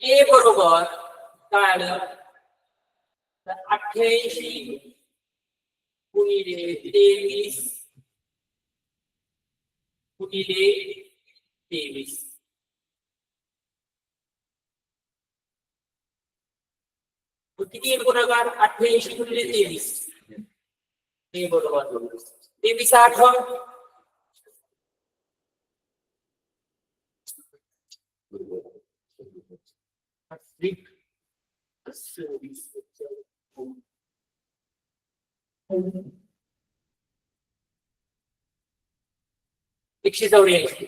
[SPEAKER 1] ए बरोबर काय आलं 88 गुणिले 23 गुणिले 23 किती गुणाकार 88 गुणिले 23 ए बरोबर 23 8 184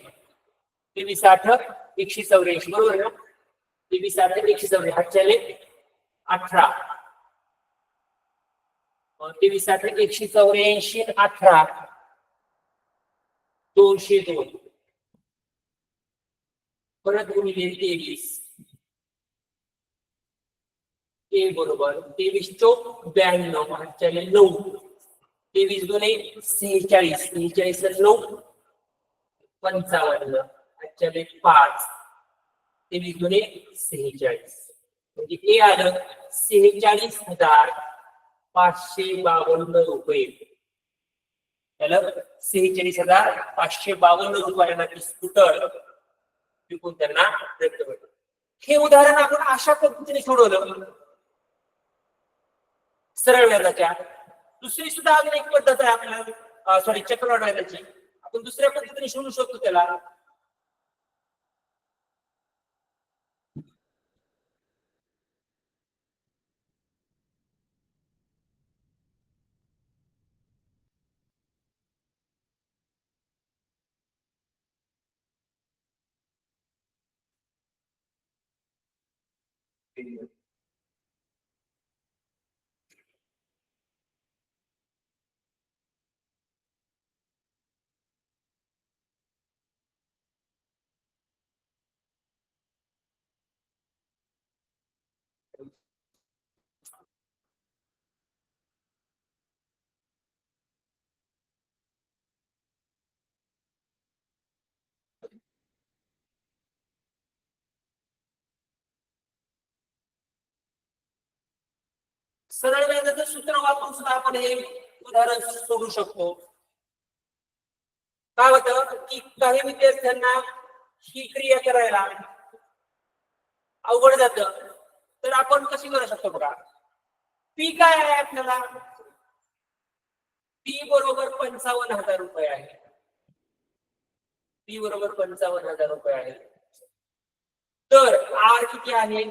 [SPEAKER 1] 23 8 184 बरोबर ना 23 8 184 हातच्याले 18 23 8 184 18 202 परत गुणिले 23 ए बरोबर 23 चौक 92 हातच्याले 9 23 2 46 46 9 55 हातच्याले 5 23 2 46 म्हणजे हे आलं 46,552 रुपये. त्याला 46,552 रुपयांना स्कूटर विकून त्यांना व्यक्त भेटलं. हे उदाहरण आपण अशा पद्धतीने सोडवलं सरळ व्याजाच्या. दुसरी सुद्धा अजून एक पद्धत आहे आपल्याला सॉरी चक्रवाढ व्याजाची आपण दुसऱ्या पद्धतीने सोडू शकतो त्याला. सरळ व्याजाचं सूत्र वापरून सुद्धा आपण हे उदाहरण सोडू शकतो. काय होतं की काही विद्यार्थ्यांना ही क्रिया करायला अवघड जातं, तर आपण कशी करू शकतो बघा. पी काय आहे आपल्याला, पी बरोबर 55,000 रुपये आहे. पी बरोबर 55,000 रुपये आहे. तर आर किती आहे,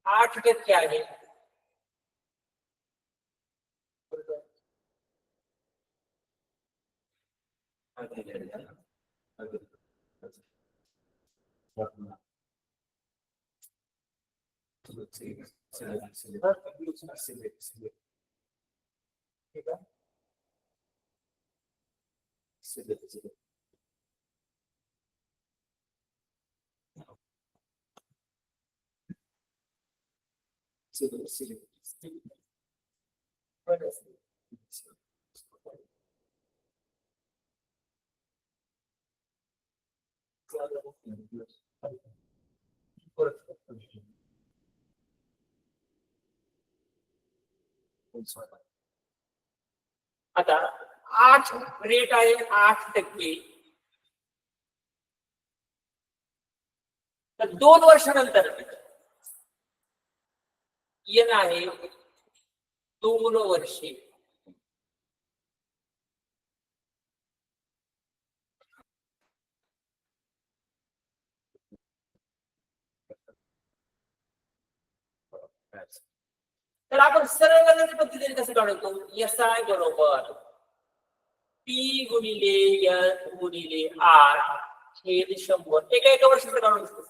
[SPEAKER 1] 8% आहे. आता 8 रेट आहे 8%. तर 2 वर्षानंतर येण आहे 2 वर्षे. तर आपण सरळ व्याजाच्या पद्धतीने कसं काढतो, एस आय बरोबर पी गुणिले एन गुणिले आर छेद 100. एका वर्षाचं काढू शकतो.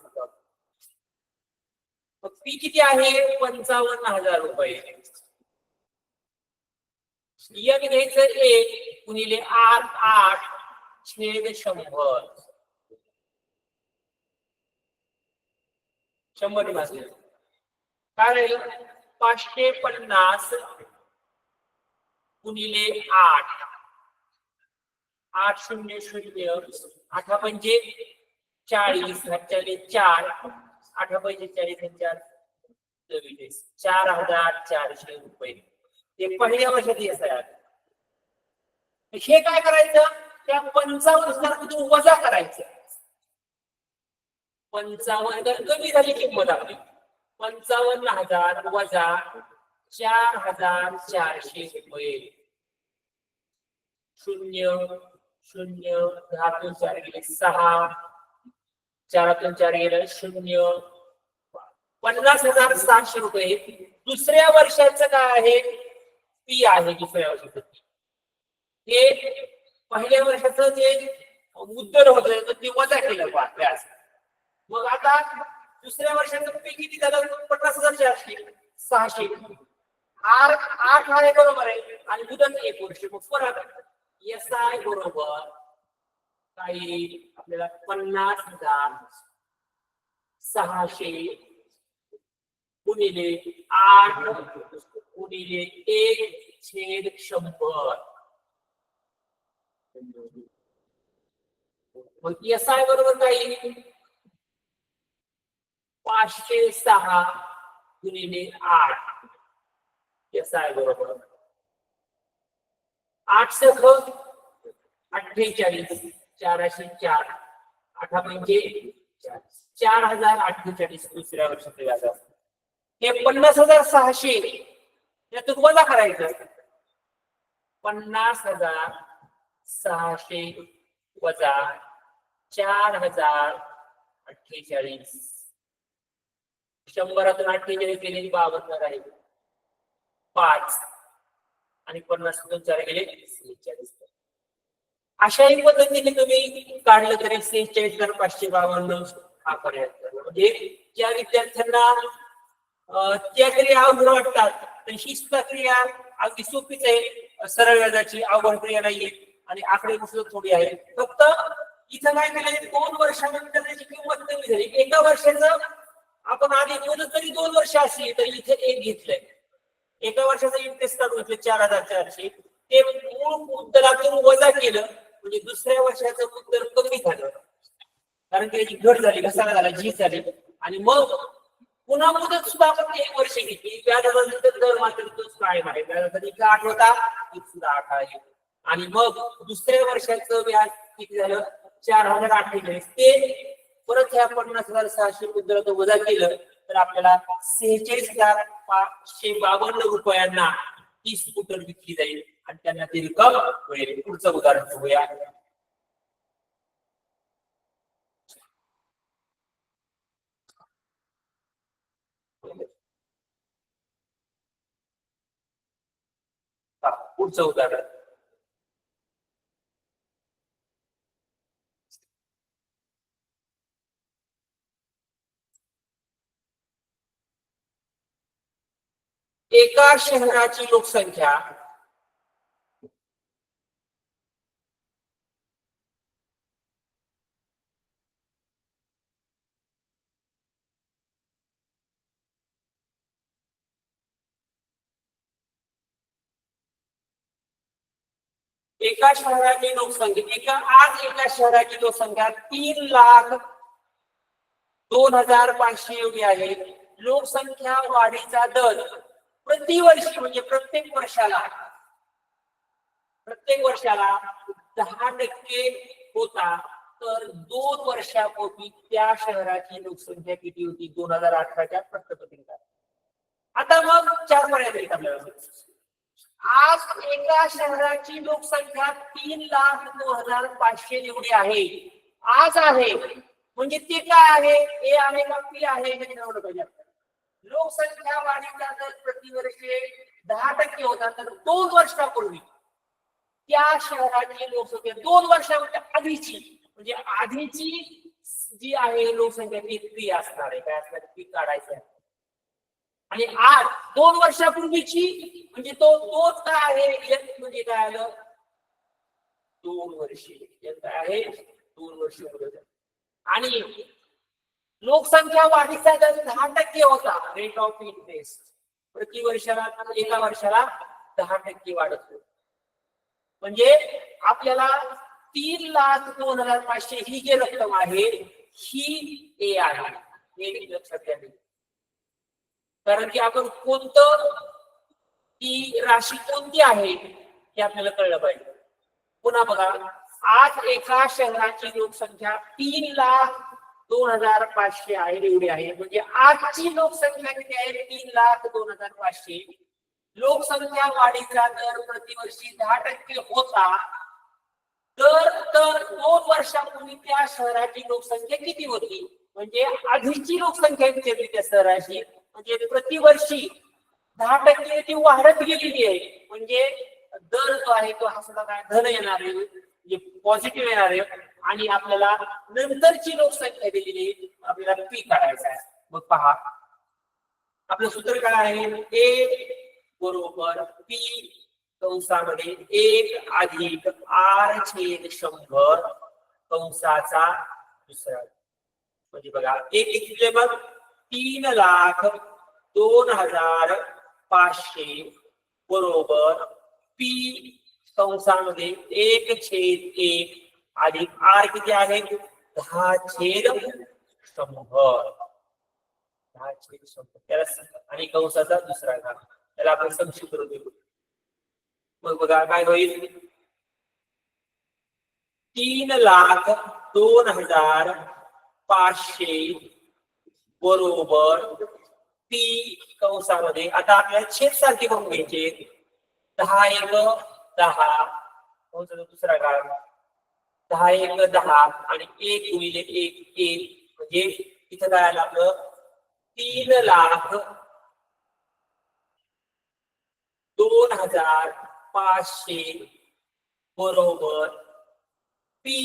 [SPEAKER 1] पी किती आहे, 55,000 रुपये. एन घ्यायचं 1 गुणिले आर 8 छेद 100. 100 काय राहिलं, 550 गुणिले 8 8 0 0 8 पंचे 40 4 8 पंचे 40 4 24 4,400 रुपये. हे पहिल्या वर्षात येत आहे. हे काय करायचं, त्या 55,000 वजा करायचं. 55 कमी झाली किंमत आपली. 55,000 वजा 4,400 रुपये. 0 0 10 4 गेले 6 4 4 गेले 0 50,700 रुपये. दुसऱ्या वर्षाचं काय आहे, पी आहे दुसऱ्या वर्षाचं. हे पहिल्या वर्षाचं जे मुद्दल होतं ते वजा केलं व्याज. मग आता दुसऱ्या वर्षाचं पी किती झालं, 50,400 600. आर 8 आहे बरोबर आहे आणि मुदत 1 वर्ष. मग परत एस आय बरोबर काही आपल्याला 50,600 गुणिले 8 गुणिले 1 छेद 100. मग एस आय बरोबर काही 506 गुणिले 8. एस आय बरोबर 8 सख 48 404 8 म्हणजे 4,048 दुसऱ्या वर्षाचे व्याज. हे 50,600 यातून वजा करायचं. 50,600 वजा 4,048. 100तून 48 गेले 52 राहील 5 आणि 50तून 4 गेले 46. अशाही पद्धतीने तुम्ही काढलं तरी 46,552 हा पर्यंत. म्हणजे ज्या विद्यार्थ्यांना त्या क्रिया अवघड वाटतात तर ही सुद्धा क्रिया अगदी सोपीच आहे. सरळ व्याजाची अवघड क्रिया नाहीये आणि आकडे सुद्धा थोडी आहे. फक्त इथं काय केलं, 2 वर्षानंतर त्याची किंमत कमी झाली. एका वर्षाचं आपण आधी मुदत जरी 2 वर्ष असली तरी इथे 1 घेतलंय. एका वर्षाचा इंटरेस्ट काढून घेतले 4,400 ते मूळ मुद्दलातून वजा केलं म्हणजे दुसऱ्या वर्षाचं मुद्दल कमी झालं, कारण त्याची घट झाली, घसारा झाला, झीज झाली. आणि मग पुन्हा मुदत सुद्धा आपण 1 वर्ष घेतली, व्याजाचा दर मात्र तोच कायम आहे. व्याजाचा 8 होता, तो सुद्धा 8 आहे. आणि मग दुसऱ्या वर्षाचं व्याज किती झालं? 4048. ते परत ह्या 50,600 मुद्दलातून वजा केलं तर आपल्याला 46,552 रुपयांना ती स्कूटर विकली जाईल आणि त्यांना ती रक्कम मिळेल. पुढचं उदाहरण बघूया. पुढचं उदाहरण. एका शहराची लोकसंख्या एका शहराची लोकसंख्या एका शहराची लोकसंख्या 3,02,500 एवढी आहे. लोकसंख्या वाढीचा दर प्रतिवर्षी म्हणजे प्रत्येक वर्षाला 10% होता. तर 2 वर्षापूर्वी त्या शहराची लोकसंख्या किती होती? 2018च्या प्रश्नपत्रिका. आता मग 4 पर्याय आहेत आपल्याला. आज एका शहराची लोकसंख्या 3,02,500 एवढी आहे. आज आहे म्हणजे ते काय आहे? ए आहे का पी आहे हे ठरवलं पाहिजे. लोकसंख्या वाढीचा दर प्रतिवर्षी 10% होता. तर 2 वर्षापूर्वी त्या शहराची लोकसंख्या 2 वर्षांच्या आधीची म्हणजे आधीची जी आहे लोकसंख्या ती पी असणार आहे. काय असणार? पी काढायचं आहे. आणि आज 2 वर्षापूर्वीची म्हणजे तोच काय आहे? एन म्हणजे काय आलं? 2 वर्षे. एन काय आहे? 2 वर्ष. आणि लोकसंख्या वाढीचा दर 10% होता. रेट ऑफ इंटरेस्ट प्रति वर्षाला एका वर्षाला 10% वाढत. म्हणजे आपल्याला 3,02,500 ही जी रक्कम आहे ही ए आहे. हे लक्षात घ्यावी. कारण की आपण कोणतं ती राशी कोणती आहे हे आपल्याला कळलं पाहिजे. पुन्हा बघा, आज एका शहराची लोकसंख्या 3,02,500 आहे एवढी आहे. म्हणजे आजची लोकसंख्या किती आहे? 3,02,500. लोकसंख्या वाढीचा दर प्रतिवर्षी 10% होता. तर 2 वर्षापूर्वी त्या शहराची लोकसंख्या किती होती? म्हणजे आधीची लोकसंख्या किती होती त्या शहराची? म्हणजे प्रतिवर्षी 10% ती वाढत गेलेली आहे. म्हणजे दर जो आहे तो हा सुद्धा काय धन येणार आहे, म्हणजे पॉझिटिव्ह येणार आहे. आणि आपल्याला नंतरची लोकसंख्या दिलेली आपल्याला पी काढायचा आहे. मग पहा, आपलं सूत्र काय आहे? ए बरोबर पी कंसामध्ये 1 अधिक R/100 कंसाचा दुसरा. म्हणजे बघा, एक किती मग 3,02,500 बरोबर पी कंसामध्ये 1/1 अधिक आर किती आहे? 10/100 आणि कंसाचा दुसरा घात. त्याला आपण संक्षिप्त करू देऊ. मग बघा काय होईल? 3,02,500 बरोबर पी कंसामध्ये. आता आपल्याला छेद सारखे करून घ्यायचे. 10×1 10 दुसरा घात 10×1 10 आणि 1×1 म्हणजे इथं काय आलं आपलं? 3,02,500 बरोबर पी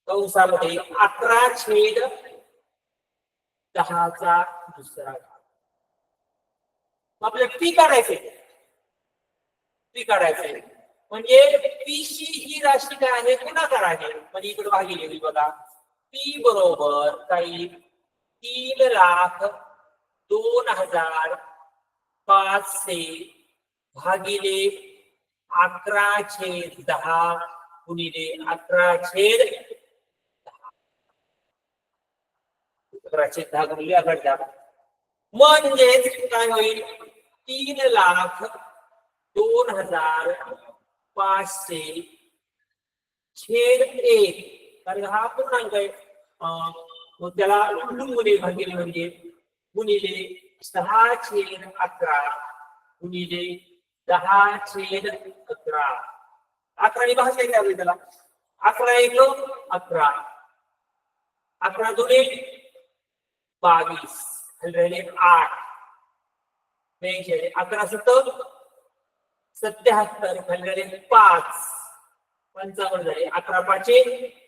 [SPEAKER 1] कंसामध्ये 11/10चा दुसरा घात. आपल्याला पी काढायचे म्हणजे पी ची ही राशी काय आहे? गुणाकार आहे. म्हणजे इकडे भागिले बघा, पी बरोबर काही 3,02,500 भागिले 11/10 गुणिले 11/10. 11/10 गुणिले 11/10 म्हणजेच काय होईल 3,02,500 छेद 1. कारण हा पूर्णांक आहे मग त्याला गुणिले भागिले म्हणजे गुणिले 6/11 गुणिले 10/11. 11 भागायला द्यावे त्याला. 11 × 11 11 दुणे 22 राहिले 8 11 7 77 राहिले 5 55 झाले 11 5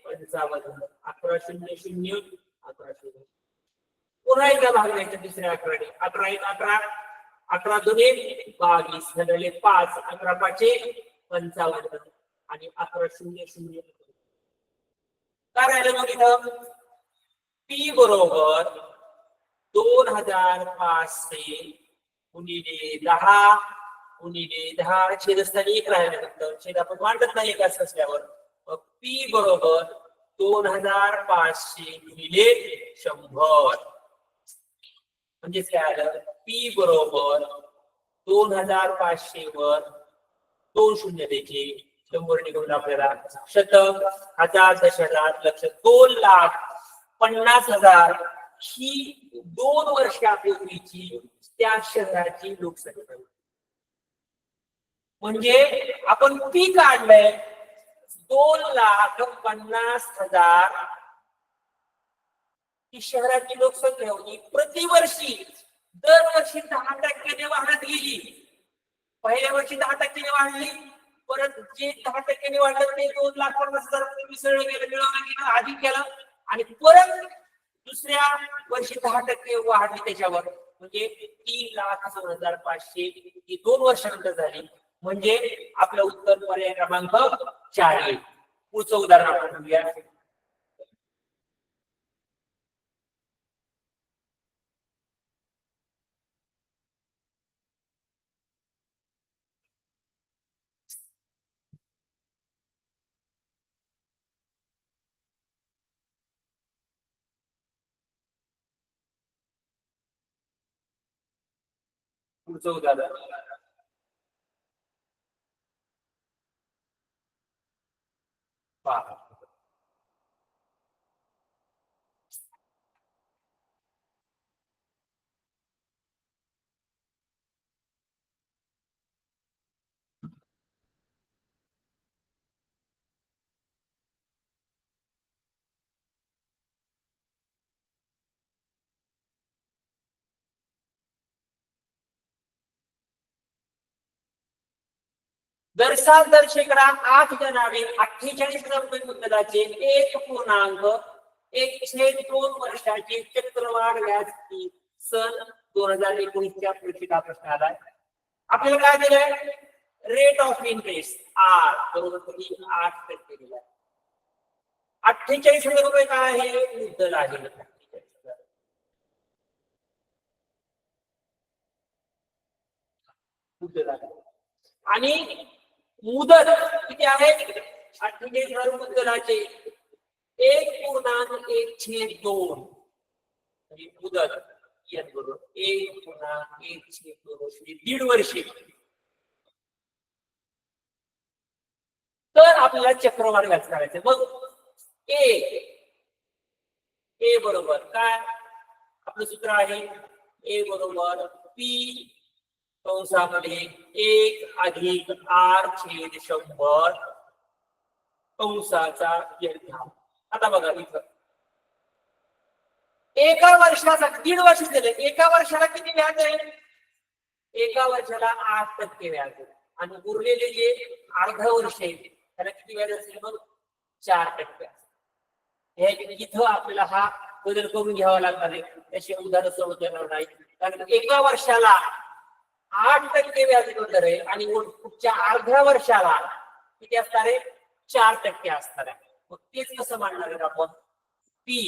[SPEAKER 1] 55 11 0 0 11 0 पुन्हा एकदा भाग द्यायचा दुसऱ्या 11 11 1 11 11 दुणे 22 झाले 5 11 5 55 आणि 11 0 0 काय राहिलं मग इथं पी बरोबर 2,500 गुणिले 10 गुणिले 10 छेदस्थानी 1 राहिल्यानंतर छेद आपण मांडत नाही एकाच असल्यावर मग पी बरोबर 2,500 गुणिले 100 म्हणजेच काय आलं पी बरोबर 2,500 वर 2 शून्य द्यायचे 100 निघून आपल्याला शतक हजार दशहजार लक्ष 2,50,000 ही 2 वर्षापूर्वीची त्या शहराची लोकसंख्या. म्हणजे आपण पी काढलंय 2,50,000 ही शहराची लोकसंख्या होती. प्रतिवर्षी दरवर्षी 10% वाढत गेली. पहिल्या वर्षी 10% वाढली परत जे 10% वाढलं ते 2,50,000 मिसळलं गेलं मिळवलं गेलं अधिक केलं आणि परत दुसऱ्या वर्षी 10% वाढली त्याच्यावर म्हणजे 3,02,500 ही 2 वर्षानंतर झाली. म्हणजे आपलं उत्तर पर्याय क्रमांक 4 आहे. पुढचं उदाहरण आपण घेऊया. पुढचं उदाहरण पहा. दर साल दर शेकडा 8 जणांनी 48,000 रुपये मुद्दलाचे 1.1/2 वर्षाची चक्रवाढ व्याज फी सन 2019च्या परीक्षेचा प्रश्न आलाय. आपल्याला काय दिलंय रेट ऑफ इंटरेस्ट आर बरोबर 8% दिलाय. 48,000 रुपये काय आहे मुद्दल आहे. मुद्दल आहे आणि मुदत किती आहे 48,000 मुद्दलाचे 1.1/2 मुदत बरोबर 1.1/2 1.5 वर्षे. तर आपल्याला चक्रवाढ व्याज करायचं. मग ए बरोबर काय आपलं सूत्र आहे ए बरोबर पी कंसामध्ये 1+R/100 कंसाचा यथार्थ. आता बघा इथं एका वर्षाचा 1.5 वर्ष दिले. एका वर्षाला किती व्याज आहे एका वर्षाला 8% व्याज आहे आणि उरलेले जे अर्धा वर्ष आहे त्याला किती व्याज असेल मग 4%. हे इथं आपल्याला हा बदल करून घ्यावा लागणार आहे. त्याचे उदाहरण सोडवता येणार नाही कारण एका वर्षाला 8% व्याज दर आहे आणि पुढच्या अर्ध्या वर्षाला किती असणार आहे 4% असणार आहे. मग तेच कसं मांडणार आहे आपण पी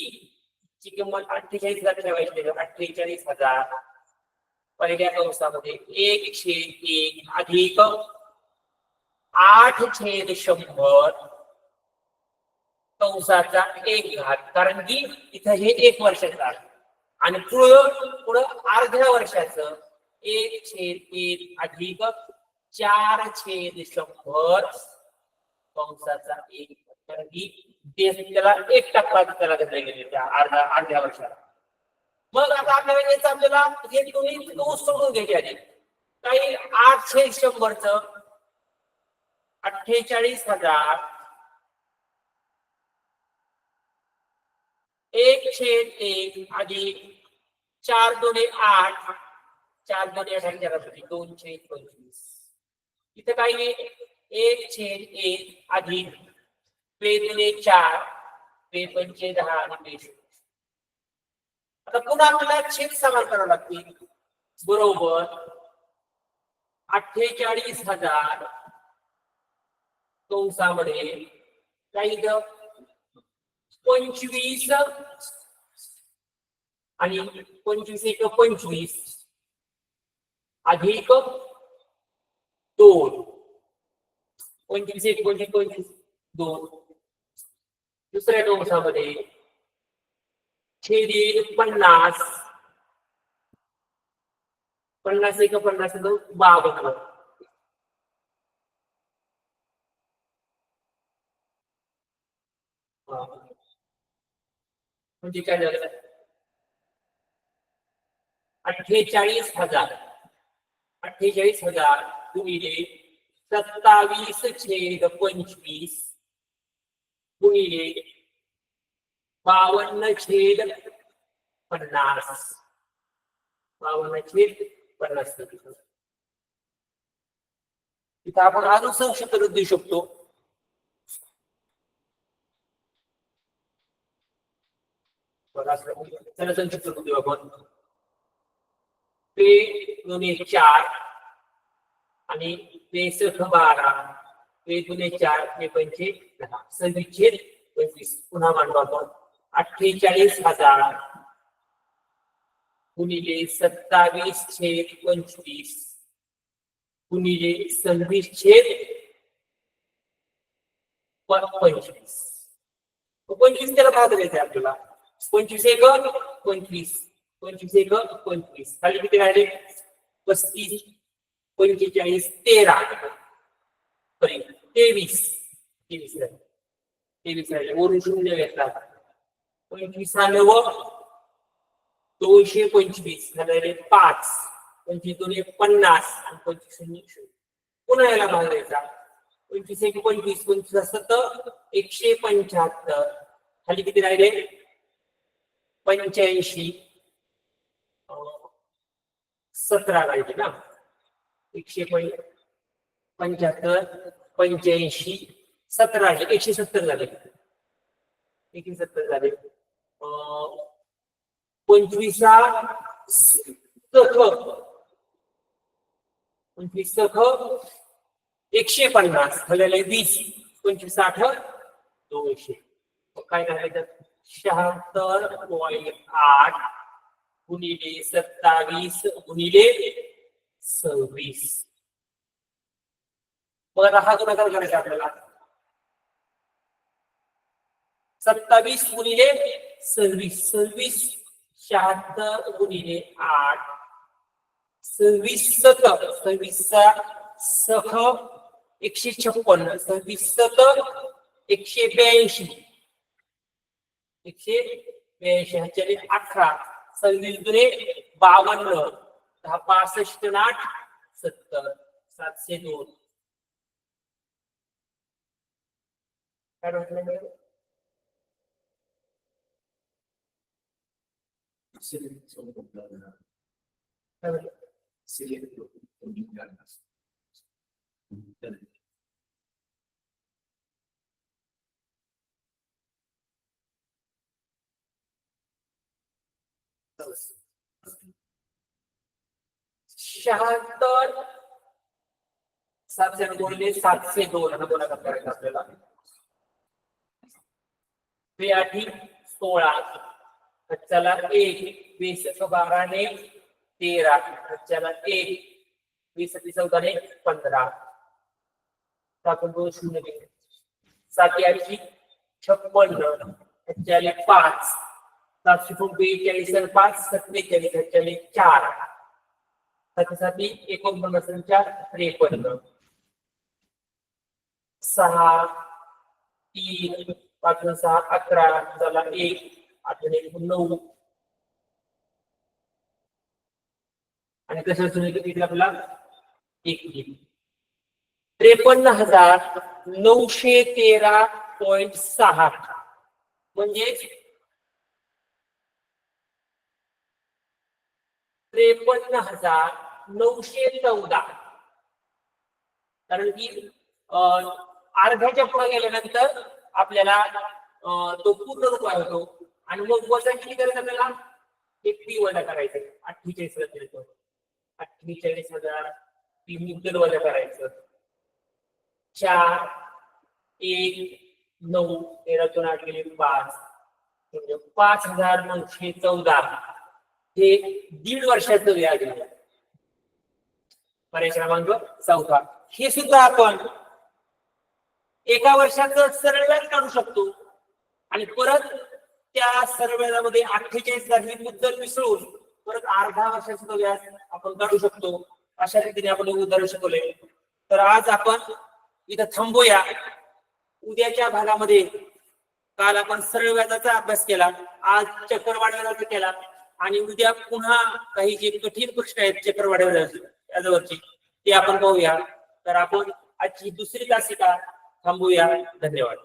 [SPEAKER 1] ची किंमत 48,000 ठेवायची 48,000 पहिल्या कंसामध्ये 1/1 अधिक 8/100 कंसाचा 1 घात, कारण की इथं हे 1 वर्षाचं आहे आणि पुढं अर्ध्या वर्षाचं 1/1 अधिक 4/100 कंसाचा 1, कारण की त्याला 1% त्याला घेतले गेले त्या अर्ध्या वर्षाला. मग आता आपल्याला हे दोन्ही कंस सोडून घ्यायचे आधी. काही 8/100 48,000 1/1 अधिक 4×2 = 8, 4×2 = 2/25. इथे काही 1/1 अधिक 2×4 2×5 आणि 2. आता पुन्हा आपल्याला छेद समान करावं लागतील. बरोबर 48,000 कंसामध्ये काही 25 आणि 25×1 = 25 अधिक 2 25×1 = 25 2. दुसऱ्या कंसामध्ये छेदी 50 50×1 = 52. म्हणजे काय झालं 48,000 गुणिले 27/25 गुणिले 52/50 52/50. इथं आपण अजून संक्षिप्त रूप देऊ शकतो. चला संक्षिप्त रूप देऊ आपण. 2×4 आणि 2×12 2×4 = 10 26/25. पुन्हा मांडू आपण 48,000 गुणिले 27/25 गुणिले 26/25. 25 त्याला भाग द्यायचा आपल्याला. 25×1 = 25 25×1 = 25. खाली किती राहिले 35 45 13 सॉरी 23 राहिले. वरून 0 घेतला. 25 225 झाले 5 25×2 = 50 आणि 25 पुन्हा याला भाग द्यायचा. 25×1 = 25 25 असत 175. खाली किती राहिले 85 17 राहिले ना. 175 85 17 170 झाले 170 झाले. 25 150 झालेले 20 25 8 200. काय झाले 76.8 गुणिले 27 गुणिले 26. मग आता हा गुणाकार करायचा आपल्याला. 27 गुणिले 26 76 गुणिले 8 26 26 सख 156 26 182 182 18 26 दुने 52 10 65 8 70 702. काय म्हटलं शहात्तर 702 702 हा गुणाकार करायचा आपल्याला. 2×8 = 16 चला 1 20×12 ने 13 चला 1 20×14 ने 15 आपण 2 शून्य घेऊ. 7 8 56 45 5 742 5 47 47 4 7 7 49 4 53 6 3 5 6 11 झाला 1 8 1 9 आणि कसं सुरू किती आपला 1 53,913.6 म्हणजे 53,914. कारण की अर्ध्याच्या पुढे गेल्यानंतर आपल्याला तो पूर्ण रुपये होतो आणि मग वजन किती करायचं आपल्याला 1 वजा करायचं 48 येतो 48,000 ती मुद्दल वजा करायचं 4 1 9 13 2 8 गेले 5 म्हणजे 5,914 हे 1.5 वर्षाचं व्याज आहे. पर्याय क्रमांक 4 हे सुद्धा आपण एका वर्षाचं सरळ व्याज काढू शकतो आणि परत त्या सरळ व्याजामध्ये 48,000 ही मुद्दल मिसळून परत अर्धा वर्षाचं व्याज आपण काढू शकतो. अशा रीतीने आपण उदाहरण शिकवले. तर आज आपण इथं थांबूया. उद्याच्या भागामध्ये काल आपण सरळ व्याजाचा अभ्यास केला, आज चक्रवाढ व्याजाचा केला आणि उद्या पुन्हा काही जे कठीण प्रश्न आहेत चक्रवाढ व्याजावरची ते आपण पाहूया. तर आपण आजची दुसरी तासिका थांबूया. धन्यवाद.